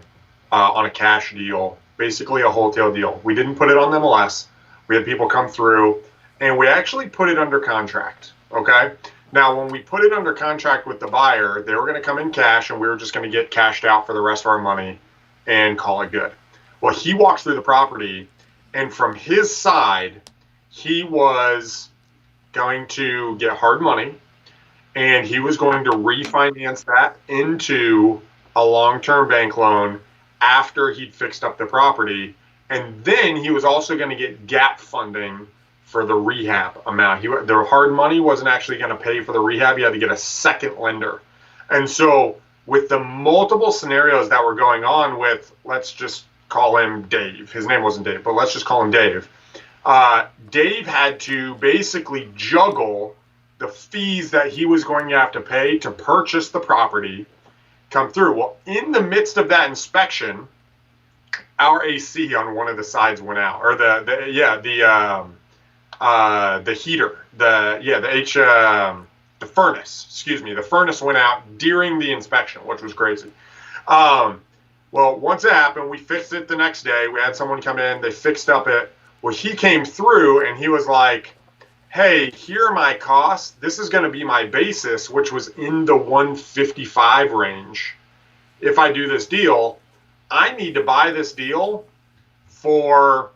on a cash deal, basically a wholesale deal. We didn't put it on MLS. We had people come through, and we actually put it under contract. Okay. Now, when we put it under contract with the buyer, they were going to come in cash, and we were just going to get cashed out for the rest of our money and call it good. Well, he walks through the property, and from his side, he was going to get hard money, and he was going to refinance that into a long-term bank loan after he'd fixed up the property. And then he was also going to get gap funding for the rehab amount. The hard money wasn't actually going to pay for the rehab. He had to get a second lender. And so with the multiple scenarios that were going on with, let's just call him Dave. His name wasn't Dave, but let's just call him Dave. Dave had to basically juggle the fees that he was going to have to pay to purchase the property come through. Well, in the midst of that inspection, our AC on one of the sides went out, or the heater, the furnace, the furnace went out during the inspection, which was crazy. Well, once it happened, we fixed it the next day. We had someone come in, they fixed up it. Well, he came through and he was like, hey, here are my costs. This is going to be my basis, which was in the 155 range. If I do this deal, I need to buy this deal for,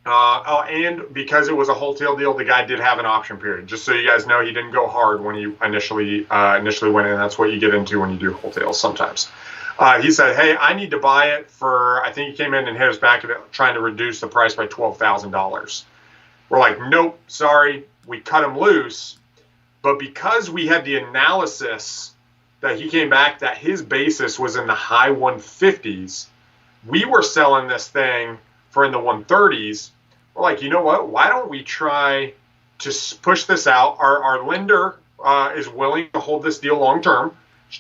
and because it was a wholesale deal, the guy did have an option period. Just so you guys know, he didn't go hard when he initially went in. That's what you get into when you do wholesales sometimes. He said, hey, I need to buy it for, I think he came in and hit us back at it, trying to reduce the price by $12,000. We're like, nope, sorry, we cut him loose. But because we had the analysis that he came back that his basis was in the high 150s, we were selling this thing for in the 130s. We're like, you know what? Why don't we try to push this out? Our lender is willing to hold this deal long term.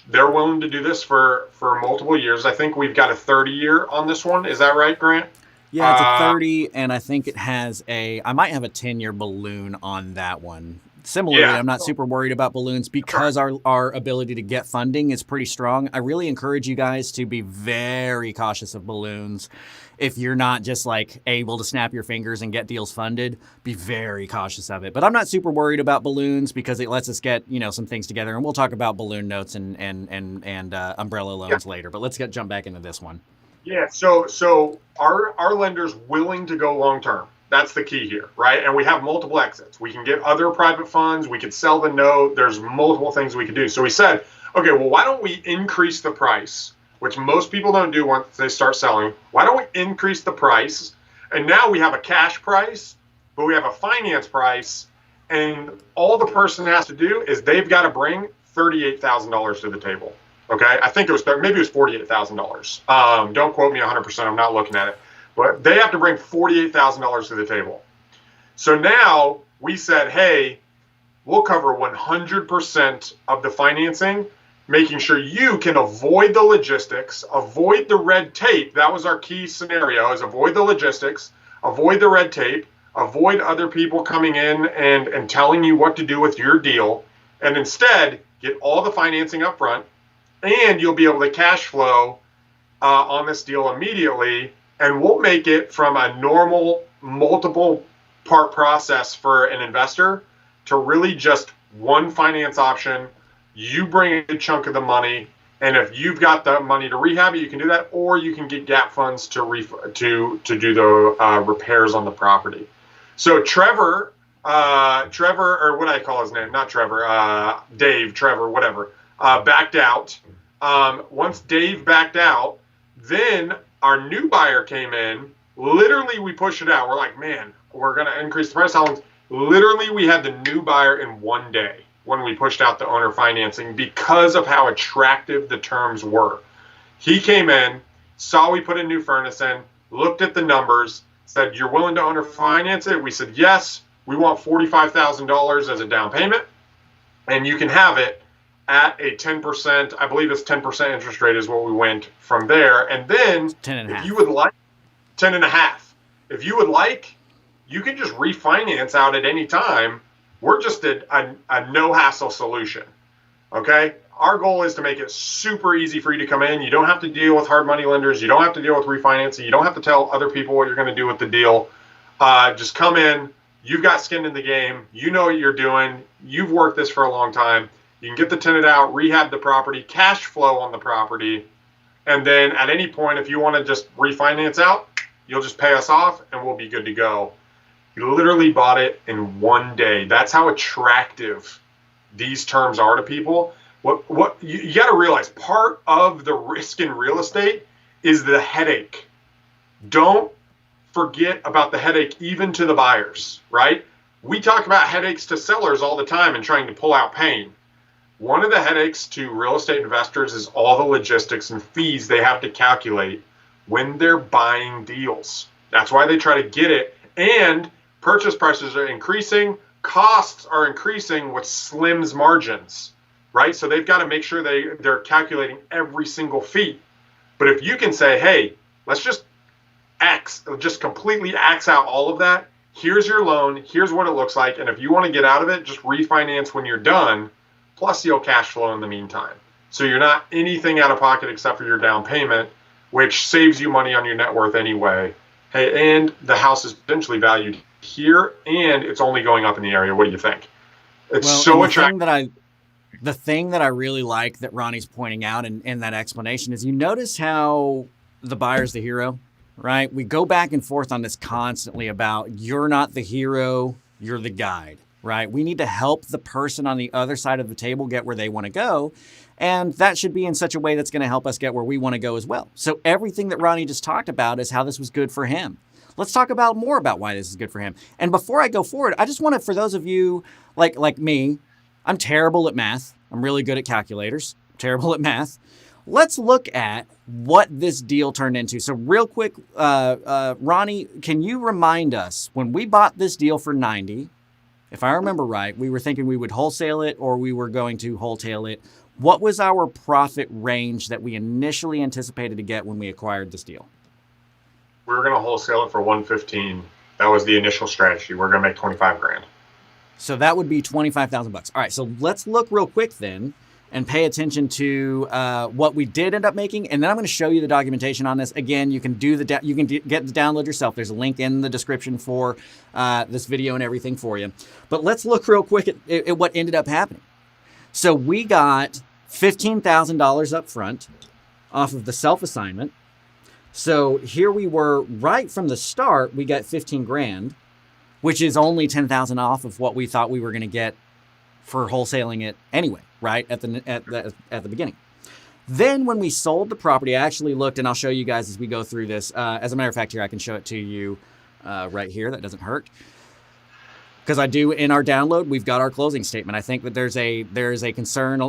They're willing to do this for multiple years. I think we've got a 30-year on this one. Is that right, Grant? Yeah, it's a 30, and I think it has I might have a 10-year balloon on that one. Similarly, I'm not super worried about balloons because our ability to get funding is pretty strong. I really encourage you guys to be very cautious of balloons. If you're not just like able to snap your fingers and get deals funded, be very cautious of it. But I'm not super worried about balloons because it lets us get, some things together. And we'll talk about balloon notes and umbrella loans later. But let's jump back into this one. Yeah, so our lender's willing to go long term. That's the key here, right? And we have multiple exits. We can get other private funds. We could sell the note. There's multiple things we could do. So we said, okay, well, why don't we increase the price, which most people don't do once they start selling. Why don't we increase the price? And now we have a cash price, but we have a finance price. And all the person has to do is they've got to bring $38,000 to the table. Okay, I think it was $48,000. Don't quote me 100%. I'm not looking at it, but they have to bring $48,000 to the table. So now we said, hey, we'll cover 100% of the financing, making sure you can avoid the logistics, avoid the red tape. That was our key scenario: is avoid the logistics, avoid the red tape, avoid other people coming in and telling you what to do with your deal, and instead get all the financing up front. And you'll be able to cash flow on this deal immediately. And we'll make it from a normal multiple part process for an investor to really just one finance option. You bring a good chunk of the money. And if you've got the money to rehab it, you can do that. Or you can get gap funds to do the repairs on the property. So Trevor, or what do I call his name? Not Trevor, Dave, Trevor, whatever. Backed out. Once Dave backed out, then our new buyer came in. Literally, we pushed it out. We're like, man, we're going to increase the price. Literally, we had the new buyer in one day when we pushed out the owner financing because of how attractive the terms were. He came in, saw we put a new furnace in, looked at the numbers, said, you're willing to owner finance it? We said, yes, we want $45,000 as a down payment, and you can have it at a 10%, I believe it's 10% interest rate is what we went from there. And then if you would like 10.5, if you would like, you can just refinance out at any time. We're just a no hassle solution. Okay. Our goal is to make it super easy for you to come in. You don't have to deal with hard money lenders. You don't have to deal with refinancing. You don't have to tell other people what you're going to do with the deal. Just come in. You've got skin in the game. You know what you're doing. You've worked this for a long time. You can get the tenant out, rehab the property, cash flow on the property, and then at any point, if you want to just refinance out, you'll just pay us off and we'll be good to go. We literally bought it in 1 day. That's how attractive these terms are to people. What you got to realize, part of the risk in real estate is the headache. Don't forget about the headache even to the buyers, right? We talk about headaches to sellers all the time and trying to pull out pain. One of the headaches to real estate investors is all the logistics and fees they have to calculate when they're buying deals. That's why they try to get it. And purchase prices are increasing, costs are increasing with slims margins, right? So they've got to make sure they're calculating every single fee. But if you can say, hey, let's just completely X out all of that. Here's your loan. Here's what it looks like. And if you want to get out of it, just refinance when you're done. Plus you'll cash flow in the meantime. So you're not anything out of pocket except for your down payment, which saves you money on your net worth anyway. Hey, and the house is potentially valued here, and it's only going up in the area. What do you think? It's so attractive. The thing that I really like that Ronnie's pointing out in that explanation is, you notice how the buyer's the hero, right? We go back and forth on this constantly about, you're not the hero, you're the guide, right? We need to help the person on the other side of the table get where they want to go. And that should be in such a way that's going to help us get where we want to go as well. So everything that Ronnie just talked about is how this was good for him. Let's talk about more about why this is good for him. And before I go forward, I just want to, for those of you like me, I'm terrible at math. I'm really good at calculators. Terrible at math. Let's look at what this deal turned into. So real quick, Ronnie, can you remind us, when we bought this deal for 90, if I remember right, we were thinking we would wholesale it or we were going to wholesale it. What was our profit range that we initially anticipated to get when we acquired this deal? We were going to wholesale it for $115. That was the initial strategy. We're going to make 25 grand. So that would be 25,000 bucks. All right. So let's look real quick then and pay attention to what we did end up making. And then I'm going to show you the documentation on this. Again, you can get the download yourself. There's a link in the description for this video and everything for you. But let's look real quick at what ended up happening. So we got $15,000 up front off of the self-assignment. So here we were right from the start, we got 15 grand, which is only 10,000 off of what we thought we were going to get for wholesaling it anyway, right at the beginning. Then when we sold the property, I actually looked, and I'll show you guys as we go through this. As a matter of fact, here I can show it to you right here. That doesn't hurt. Because I do, in our download, we've got our closing statement. I think that there's a concern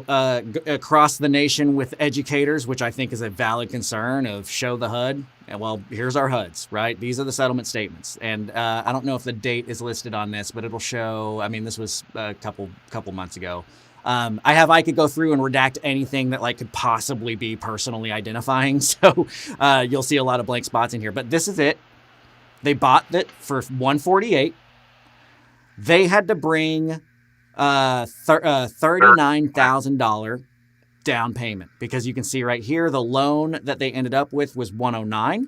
across the nation with educators, which I think is a valid concern of show the HUD. And well, here's our HUDs, right? These are the settlement statements. And I don't know if the date is listed on this, but it'll show, I mean, this was a couple months ago. I could go through and redact anything that could possibly be personally identifying. So you'll see a lot of blank spots in here, but this is it. They bought it for $148. They had to bring $39,000 down payment, because you can see right here the loan that they ended up with was $109.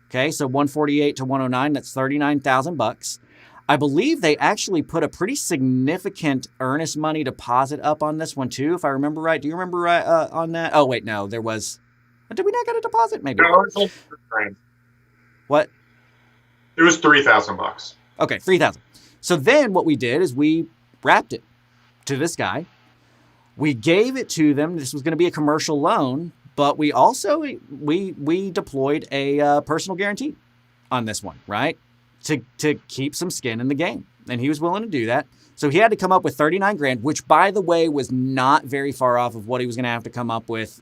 Okay, so 148 to 109, that's $39,000. I believe they actually put a pretty significant earnest money deposit up on this one too, if I remember right. Do you remember right on that? Oh wait, no, there was. Did we not get a deposit? Maybe. No, it was what? It was $3,000. Okay, $3,000. So then what we did is we wrapped it to this guy. We gave it to them. This was going to be a commercial loan, but we also, we deployed a personal guarantee on this one, right? To keep some skin in the game. And he was willing to do that. So he had to come up with 39 grand, which by the way, was not very far off of what he was going to have to come up with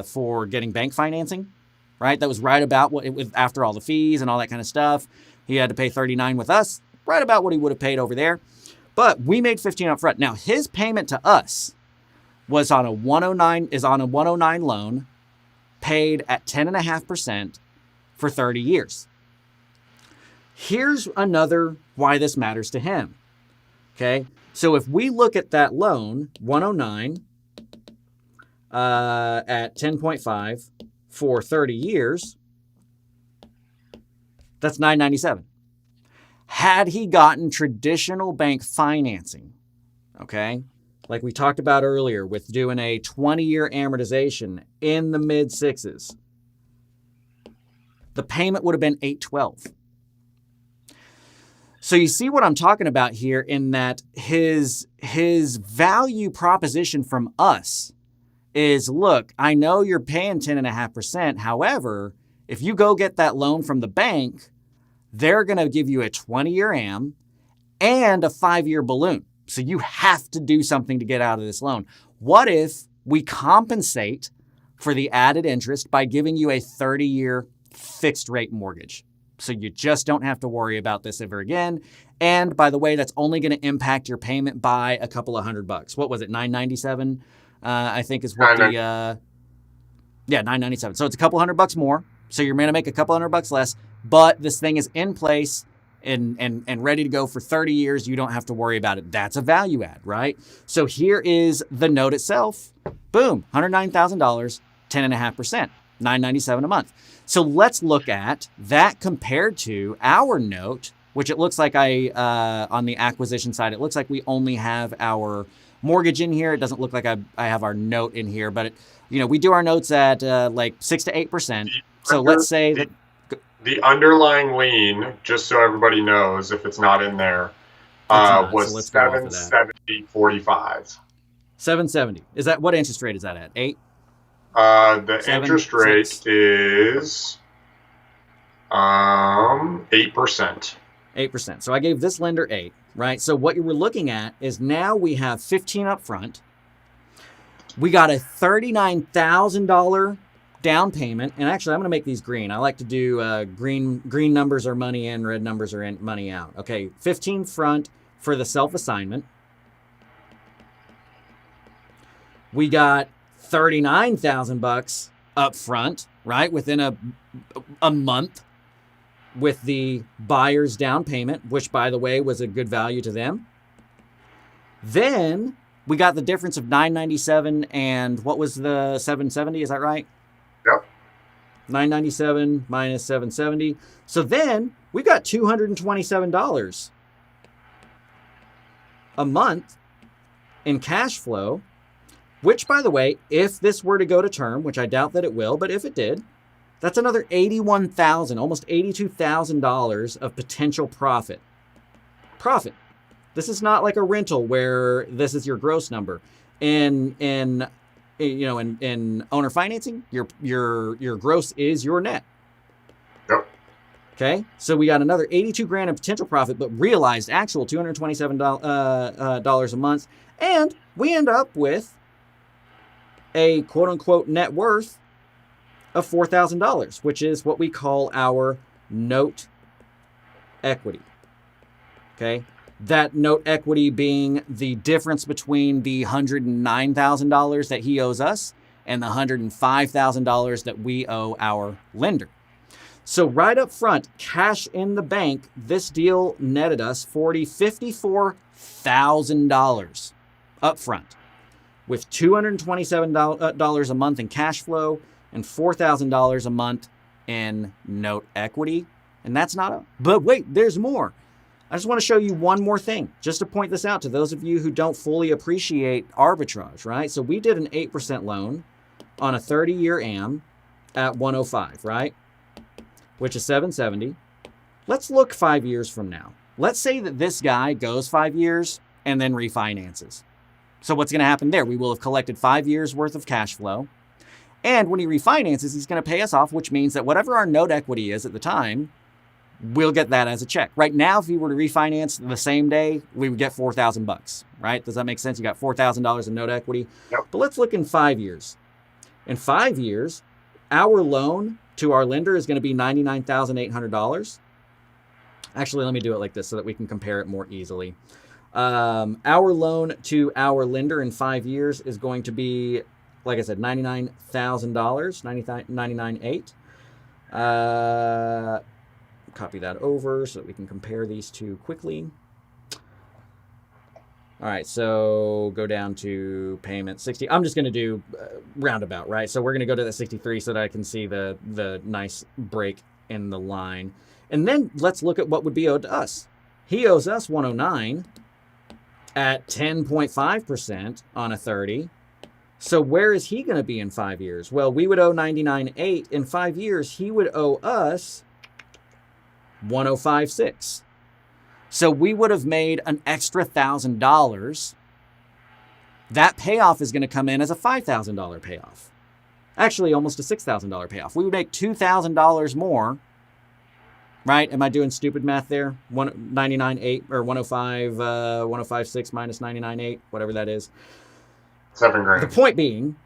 for getting bank financing, right? That was right about what it was after all the fees and all that kind of stuff. He had to pay 39 with us. Right about what he would have paid over there. But we made 15 up front. Now, his payment to us was on a 109 loan, paid at 10.5% for 30 years. Here's another why this matters to him. Okay? So if we look at that loan, 109 at 10.5 for 30 years, that's $997. Had he gotten traditional bank financing, okay, like we talked about earlier with doing a 20-year amortization in the mid-sixes, the payment would have been $812. So you see what I'm talking about here in that his value proposition from us is, look, I know you're paying 10.5%. However, if you go get that loan from the bank, they're going to give you a 20-year AM and a 5-year balloon. So you have to do something to get out of this loan. What if we compensate for the added interest by giving you a 30-year fixed rate mortgage? So you just don't have to worry about this ever again. And by the way, that's only going to impact your payment by a couple of $100. What was it? $997, I think is what $997. So it's a couple $100 more. So you're going to make a couple $100 less, but this thing is in place and ready to go for 30 years. You don't have to worry about it. That's a value add, right? So here is the note itself. Boom, $109,000, 10.5%, $997 a month. So let's look at that compared to our note, which it looks like on the acquisition side, it looks like we only have our mortgage in here. It doesn't look like I have our note in here, but we do our notes at like 6 to 8%. So let's say that the underlying lien, just so everybody knows if it's not in there, was 770.45. 770. Is that what interest rate is that at? 8? The interest rate is 8%. 8%. So I gave this lender 8, right? So what you were looking at is now we have 15 up front. We got a $39,000 down payment. And actually, I'm going to make these green. I like to do green numbers are money in, red numbers are money out. Okay, 15 front for the self-assignment. We got $39,000 up front, right? Within a month with the buyer's down payment, which by the way was a good value to them. Then we got the difference of $997 and what was the $770? Is that right? Yep. $997 minus $770. So then we've got $227 a month in cash flow. Which, by the way, if this were to go to term, which I doubt that it will, but if it did, that's another $81,000, almost $82,000 of potential profit. Profit. This is not like a rental where this is your gross number. In owner financing, your gross is your net. Yep. Okay, so we got another $82,000 in potential profit, but realized actual $227 a month, and we end up with a quote-unquote net worth of $4,000, which is what we call our note equity. Okay, that note equity being the difference between the $109,000 that he owes us and the $105,000 that we owe our lender. So right up front, cash in the bank, this deal netted us $54,000 up front, with $227 a month in cash flow and $4,000 a month in note equity. And that's not a... But wait, there's more. I just want to show you one more thing, just to point this out to those of you who don't fully appreciate arbitrage, right? So we did an 8% loan on a 30-year AM at 105, right? Which is 770. Let's look 5 years from now. Let's say that this guy goes 5 years and then refinances. So what's going to happen there? We will have collected 5 years worth of cash flow. And when he refinances, he's going to pay us off, which means that whatever our note equity is at the time, we'll get that as a check. Right now, if he were to refinance the same day, we would get $4,000, right? Does that make sense? You got $4,000 in note equity. Yep. But let's look in 5 years. In 5 years, our loan to our lender is going to be $99,800. Actually, let me do it like this so that we can compare it more easily. Our loan to our lender in 5 years is going to be, like I said, $99,000, $99,800. Copy that over so that we can compare these two quickly. All right, so go down to payment 60. I'm just going to do roundabout, right? So we're going to go to the 63 so that I can see the nice break in the line. And then let's look at what would be owed to us. He owes us 109 at 10.5% on a 30. So where is he going to be in 5 years? Well, we would owe 99.8. In 5 years, he would owe us 105.6. So we would have made an extra $1,000. That payoff is going to come in as a $5,000 payoff. Actually, almost a $6,000 payoff. We would make $2,000 more, right? Am I doing stupid math there? 199.8 or 105, 105.6 minus 99.8, whatever that is. $7,000. The point being,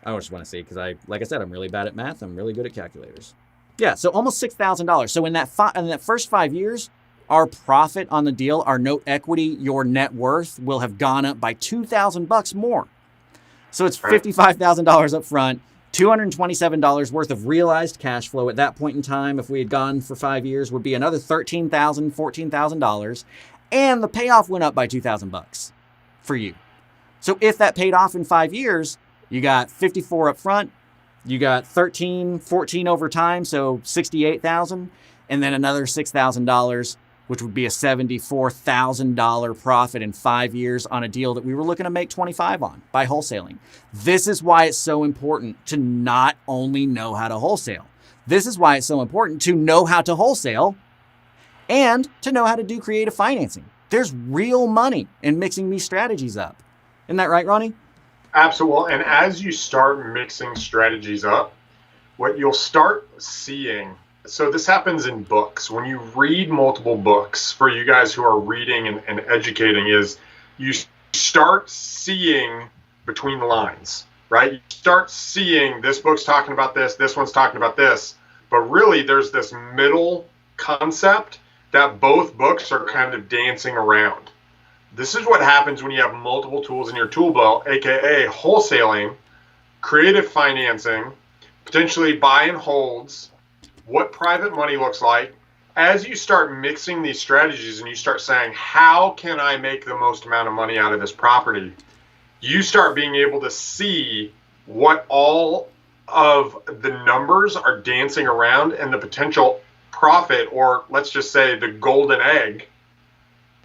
I just want to see, because like I said, I'm really bad at math. I'm really good at calculators. Yeah, so almost $6,000. So in that first 5 years, our profit on the deal, our note equity, your net worth will have gone up by $2,000 more. So it's $55,000 up front, $227 worth of realized cash flow at that point in time. If we had gone for 5 years, would be another $13,000, $14,000, and the payoff went up by $2,000 for you. So if that paid off in 5 years, you got 54 up front, you got 13, 14 over time, so 68,000, and then another $6,000, which would be a $74,000 profit in 5 years on a deal that we were looking to make 25 on by wholesaling. This is why it's so important to not only know how to wholesale. This is why it's so important to know how to wholesale and to know how to do creative financing. There's real money in mixing these strategies up. Isn't that right, Ronnie? Absolutely. And as you start mixing strategies up, what you'll start seeing, so this happens in books. When you read multiple books, for you guys who are reading and educating, is you start seeing between the lines, right? You start seeing this book's talking about this one's talking about this, but really there's this middle concept that both books are kind of dancing around. This is what happens when you have multiple tools in your tool belt, aka wholesaling, creative financing, potentially buy and holds, what private money looks like. As you start mixing these strategies and you start saying, how can I make the most amount of money out of this property? You start being able to see what all of the numbers are dancing around and the potential profit, or let's just say the golden egg,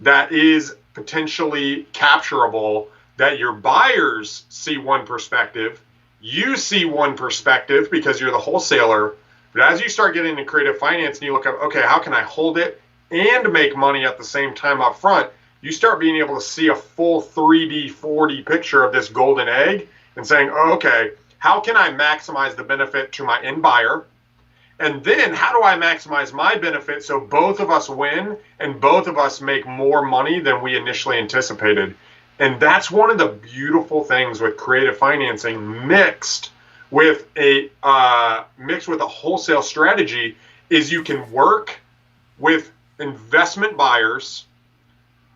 that is potentially capturable, that your buyers see one perspective, you see one perspective because you're the wholesaler. But as you start getting into creative finance and you look at, okay, how can I hold it and make money at the same time up front? You start being able to see a full 3D, 4D picture of this golden egg and saying, oh, okay, how can I maximize the benefit to my end buyer? And then how do I maximize my benefit so both of us win and both of us make more money than we initially anticipated? And that's one of the beautiful things with creative financing mixed with a wholesale strategy, is you can work with investment buyers,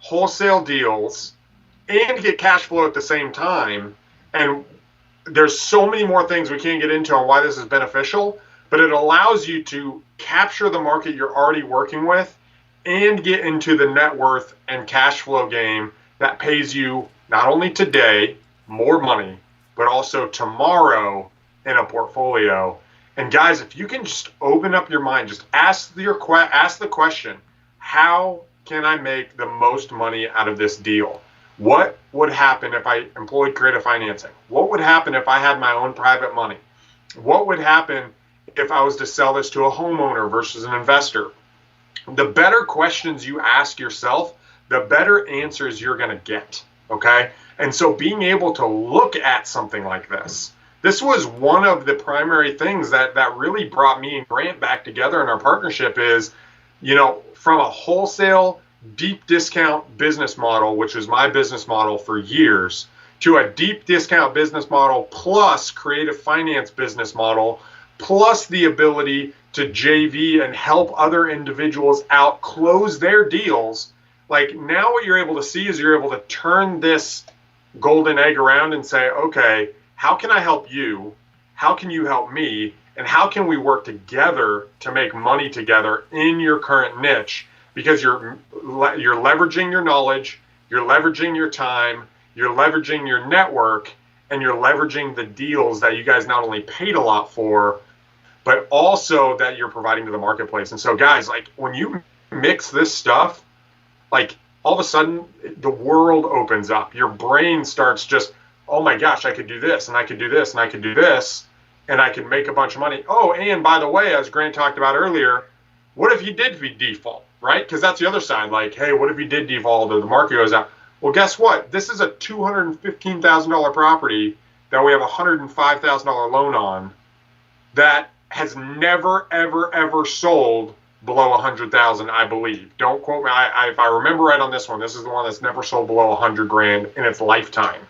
wholesale deals, and get cash flow at the same time. And there's so many more things we can't get into on why this is beneficial, but it allows you to capture the market you're already working with and get into the net worth and cash flow game that pays you not only today more money, but also tomorrow in a portfolio. And guys, if you can just open up your mind, just ask the question, how can I make the most money out of this deal? What would happen if I employed creative financing? What would happen if I had my own private money? What would happen if I was to sell this to a homeowner versus an investor? The better questions you ask yourself, the better answers you're going to get, okay? And so being able to look at something like this was one of the primary things that really brought me and Grant back together in our partnership is, from a wholesale deep discount business model, which was my business model for years, to a deep discount business model plus creative finance business model, plus the ability to JV and help other individuals out close their deals. Like, now what you're able to see is you're able to turn this golden egg around and say, okay, how can I help you? How can you help me? And how can we work together to make money together in your current niche? Because you're leveraging your knowledge, you're leveraging your time, you're leveraging your network, and you're leveraging the deals that you guys not only paid a lot for, but also that you're providing to the marketplace. And so guys, like, when you mix this stuff, like, all of a sudden the world opens up. Your brain starts just, oh my gosh, I could do this and I could do this and I could do this and I could make a bunch of money. Oh, and by the way, as Grant talked about earlier, What if he did default, right? Because that's the other side. Like, hey, what if he did default or the market goes out? Well, guess what? This is a $215,000 property that we have a $105,000 loan on that has never, ever, ever sold below 100,000, I believe. Don't quote me. If I remember right on this one, this is the one that's never sold below 100 grand in its lifetime.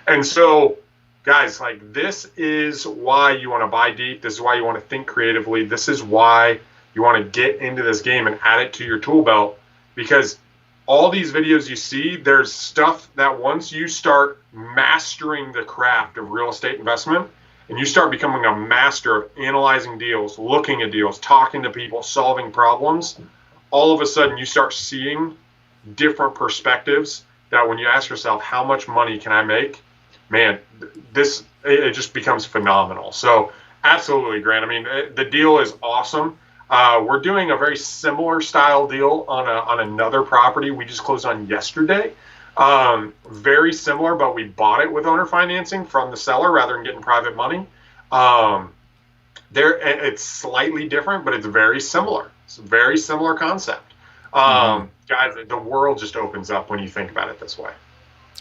And so, guys, like, this is why you want to buy deep. This is why you want to think creatively. This is why you want to get into this game and add it to your tool belt, because all these videos you see, there's stuff that once you start mastering the craft of real estate investment and you start becoming a master of analyzing deals, looking at deals, talking to people, solving problems, all of a sudden you start seeing different perspectives that when you ask yourself, how much money can I make? Man, it just becomes phenomenal. So absolutely, Grant. I mean, the deal is awesome. We're doing a very similar style deal on another property we just closed on yesterday. Very similar, but we bought it with owner financing from the seller rather than getting private money. It's slightly different, but it's very similar. It's a very similar concept. Guys, the world just opens up when you think about it this way.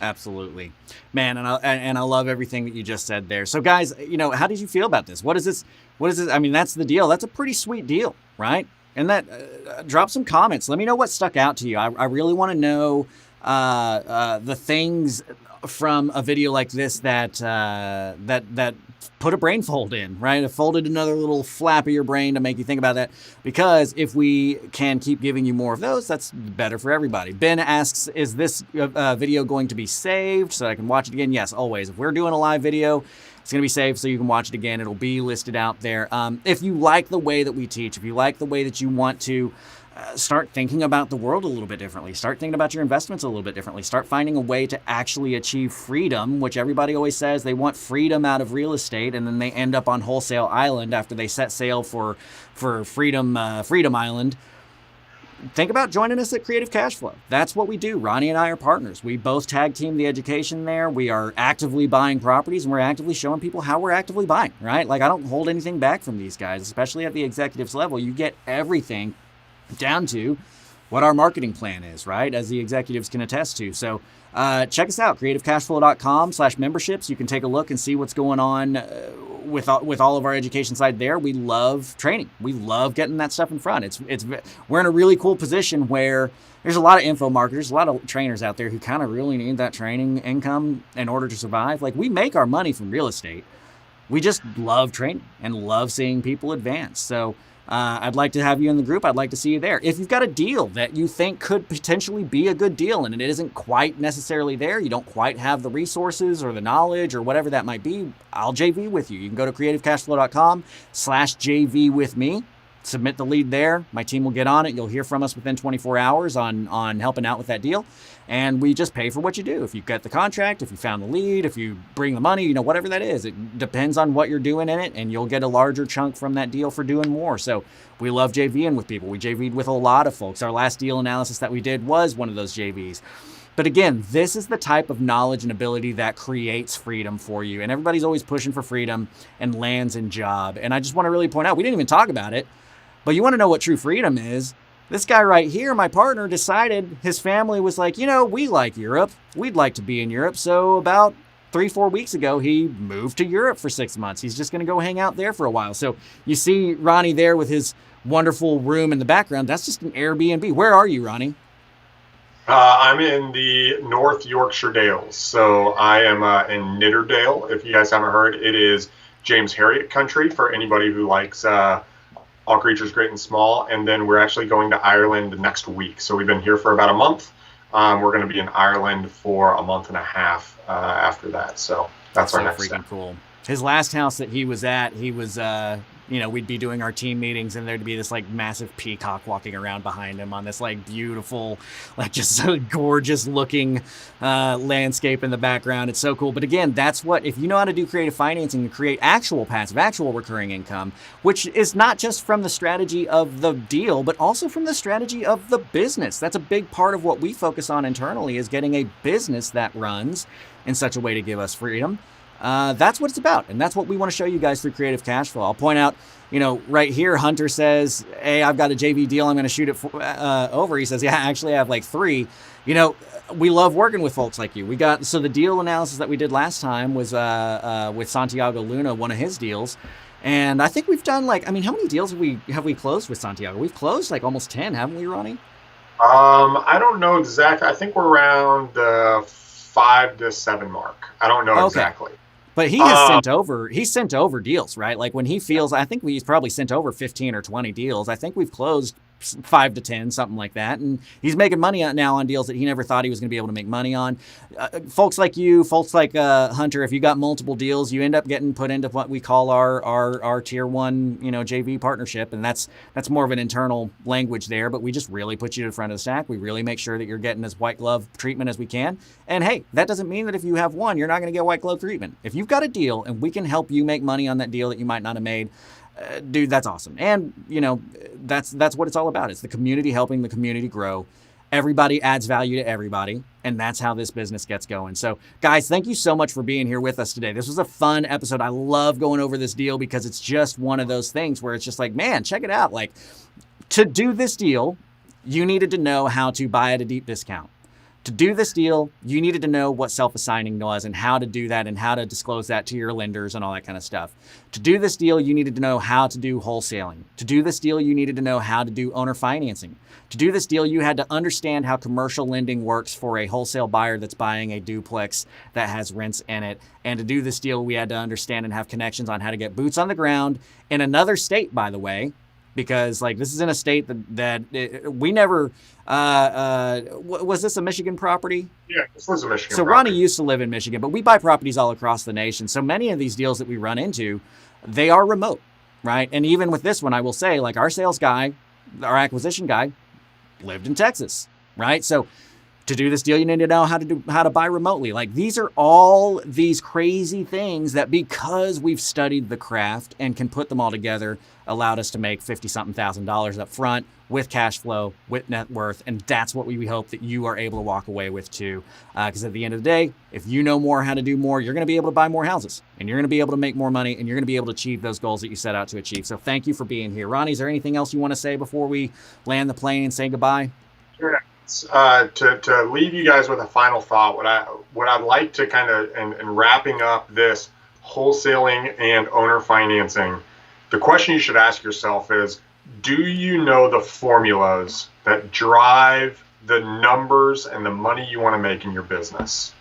Absolutely, man. And I love everything that you just said there. So guys, how did you feel about this? What is this? I mean, that's the deal. That's a pretty sweet deal, right? And that, drop some comments. Let me know what stuck out to you. I really want to know the things from a video like this that put a brain fold in, right? It folded another little flap of your brain to make you think about that. Because if we can keep giving you more of those, that's better for everybody. Ben asks, is this video going to be saved so I can watch it again? Yes, always. If we're doing a live video, it's going to be saved so you can watch it again. It'll be listed out there. If you like the way that we teach, if you like the way that you want to start thinking about the world a little bit differently, start thinking about your investments a little bit differently, start finding a way to actually achieve freedom, which everybody always says they want freedom out of real estate, and then they end up on Wholesale Island after they set sail for Freedom Island. Think about joining us at Creative Cashflow. That's what we do. Ronnie and I are partners. We both tag team the education there. We are actively buying properties, and we're actively showing people how we're actively buying, right? Like, I don't hold anything back from these guys, especially at the executives level. You get everything down to what our marketing plan is, right? As the executives can attest to. So check us out, CreativeCashFlow.com/memberships. You can take a look and see what's going on with all of our education side there. We love training. We love getting that stuff in front. We're in a really cool position where there's a lot of info marketers, a lot of trainers out there who kind of really need that training income in order to survive. Like, we make our money from real estate. We just love training and love seeing people advance. So I'd like to have you in the group. I'd like to see you there. If you've got a deal that you think could potentially be a good deal and it isn't quite necessarily there, you don't quite have the resources or the knowledge or whatever that might be, I'll JV with you. You can go to CreativeCashFlow.com/JV with me. Submit the lead there. My team will get on it. You'll hear from us within 24 hours on helping out with that deal. And we just pay for what you do. If you get the contract, if you found the lead, if you bring the money, whatever that is, it depends on what you're doing in it, and you'll get a larger chunk from that deal for doing more. So we love JVing with people. We JV'd with a lot of folks. Our last deal analysis that we did was one of those JVs. But again, this is the type of knowledge and ability that creates freedom for you. And everybody's always pushing for freedom and lands and job. And I just want to really point out, we didn't even talk about it, but you want to know what true freedom is. This guy right here, my partner, decided his family was like, we like Europe. We'd like to be in Europe. So about 3-4 weeks ago, he moved to Europe for 6 months. He's just going to go hang out there for a while. So you see Ronnie there with his wonderful room in the background. That's just an Airbnb. Where are you, Ronnie? I'm in the North Yorkshire Dales. So I am in Nidderdale. If you guys haven't heard, it is James Herriot country for anybody who likes All Creatures Great and Small. And then we're actually going to Ireland next week. So we've been here for about a month. We're going to be in Ireland for a month and a half after that. So that's our next step. Cool. His last house that he was at, he was, we'd be doing our team meetings and there'd be this like massive peacock walking around behind him on this like beautiful, like just so gorgeous looking landscape in the background. It's so cool. But again, that's what, if you know how to do creative financing and create actual passive, actual recurring income, which is not just from the strategy of the deal, but also from the strategy of the business. That's a big part of what we focus on internally, is getting a business that runs in such a way to give us freedom. That's what it's about. And that's what we want to show you guys through Creative Cash Flow. I'll point out, right here, Hunter says, hey, I've got a JV deal. I'm going to shoot it over. He says, yeah, actually I have like 3. We love working with folks like you. So the deal analysis that we did last time was with Santiago Luna, one of his deals. And I think we've done how many deals have we closed with Santiago? We've closed like almost 10, haven't we, Ronnie? I don't know exactly. I think we're around the 5 to 7 mark. I don't know exactly. But he has sent over deals, right? Like when he feels, I think he's probably sent over 15 or 20 deals. I think we've closed 5 to 10, something like that. And he's making money now on deals that he never thought he was going to be able to make money on. Folks like you, folks like Hunter, if you got multiple deals, you end up getting put into what we call our tier 1, JV partnership. And that's more of an internal language there, but we just really put you to the front of the stack. We really make sure that you're getting as white glove treatment as we can. And hey, that doesn't mean that if you have one, you're not going to get white glove treatment. If you've got a deal and we can help you make money on that deal that you might not have made, dude, that's awesome. And, that's what it's all about. It's the community helping the community grow. Everybody adds value to everybody, and that's how this business gets going. So, guys, thank you so much for being here with us today. This was a fun episode. I love going over this deal because it's just one of those things where it's just like, man, check it out. Like, to do this deal, you needed to know how to buy at a deep discount. To do this deal, you needed to know what self-assigning was and how to do that and how to disclose that to your lenders and all that kind of stuff. To do this deal, you needed to know how to do wholesaling. To do this deal, you needed to know how to do owner financing. To do this deal, you had to understand how commercial lending works for a wholesale buyer that's buying a duplex that has rents in it. And to do this deal, we had to understand and have connections on how to get boots on the ground in another state, by the way, because this is in a state that we never, was this a Michigan property? Yeah, this was a Michigan So property. Ronnie used to live in Michigan, but we buy properties all across the nation. So many of these deals that we run into, they are remote, right? And even with this one, I will say our sales guy, our acquisition guy lived in Texas, right? So to do this deal, you need to know how to buy remotely. These are all these crazy things that, because we've studied the craft and can put them all together, allowed us to make $50-something thousand up front with cash flow, with net worth. And that's what we hope that you are able to walk away with too. Because at the end of the day, if you know more how to do more, you're going to be able to buy more houses and you're going to be able to make more money and you're going to be able to achieve those goals that you set out to achieve. So thank you for being here. Ronnie, is there anything else you want to say before we land the plane and say goodbye? Sure. To leave you guys with a final thought, what I'd like to kind of, and wrapping up this wholesaling and owner financing, the question you should ask yourself is, do you know the formulas that drive the numbers and the money you want to make in your business?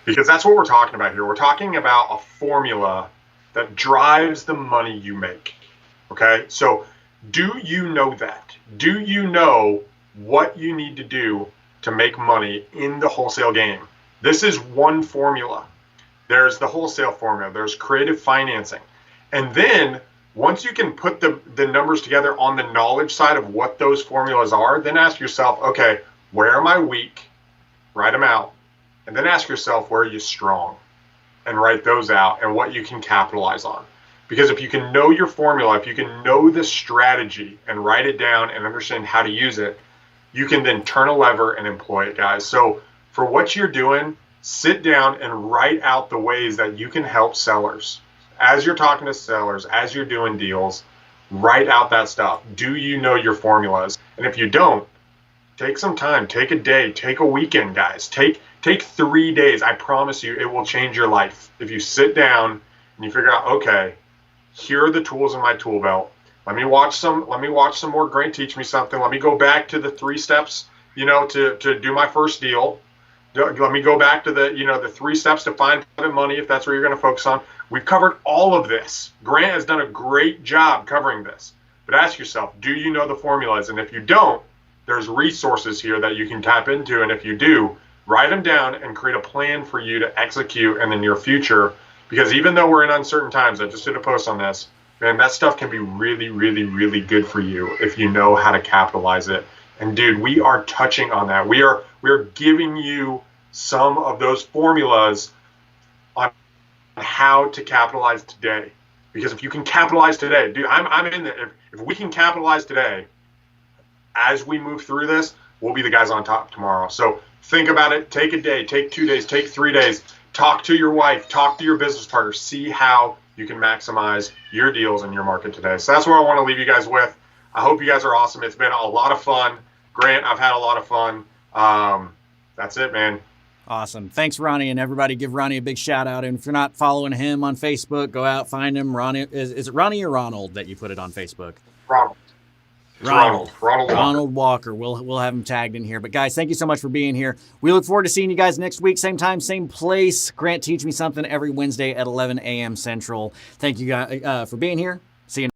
Because that's what we're talking about here. We're talking about a formula that drives the money you make. Okay, so do you know that? Do you know what you need to do to make money in the wholesale game? This is one formula. There's the wholesale formula. There's creative financing. And then once you can put the numbers together on the knowledge side of what those formulas are, then ask yourself, okay, where am I weak? Write them out. And then ask yourself, where are you strong? And write those out and what you can capitalize on. Because if you can know your formula, if you can know the strategy and write it down and understand how to use it, you can then turn a lever and employ it, guys. So for what you're doing, sit down and write out the ways that you can help sellers. As you're talking to sellers, as you're doing deals, write out that stuff. Do you know your formulas? And if you don't, take some time, take a day, take a weekend, guys. Take 3 days. I promise you, it will change your life. If you sit down and you figure out, okay, here are the tools in my tool belt. Let me watch some more Grant Teach Me Something. Let me go back to the 3 steps, to do my first deal. Let me go back to the 3 steps to find money, if that's what you're going to focus on. We've covered all of this. Grant has done a great job covering this. But ask yourself, do you know the formulas? And if you don't, there's resources here that you can tap into. And if you do, write them down and create a plan for you to execute in the near future. Because even though we're in uncertain times, I just did a post on this, man, that stuff can be really, really, really good for you if you know how to capitalize it. And dude, we are touching on that. We are giving you some of those formulas on how to capitalize today. Because if you can capitalize today, dude, I'm in there. If we can capitalize today, as we move through this, we'll be the guys on top tomorrow. So think about it. Take a day, take 2 days, take 3 days. talk to your wife, talk to your business partner, see how you can maximize your deals in your market today. So that's what I want to leave you guys with. I hope you guys are awesome. It's been a lot of fun. Grant, I've had a lot of fun. That's it, man. Awesome. Thanks, Ronnie, and everybody give Ronnie a big shout out. And if you're not following him on Facebook, go out, find him. Ronnie, is it Ronnie or Ronald that you put it on Facebook? Ronald. Ronald Walker. We'll have him tagged in here. But guys, thank you so much for being here. We look forward to seeing you guys next week, same time, same place. Grant Teach Me Something every Wednesday at 11 a.m. Central. Thank you guys for being here. See you.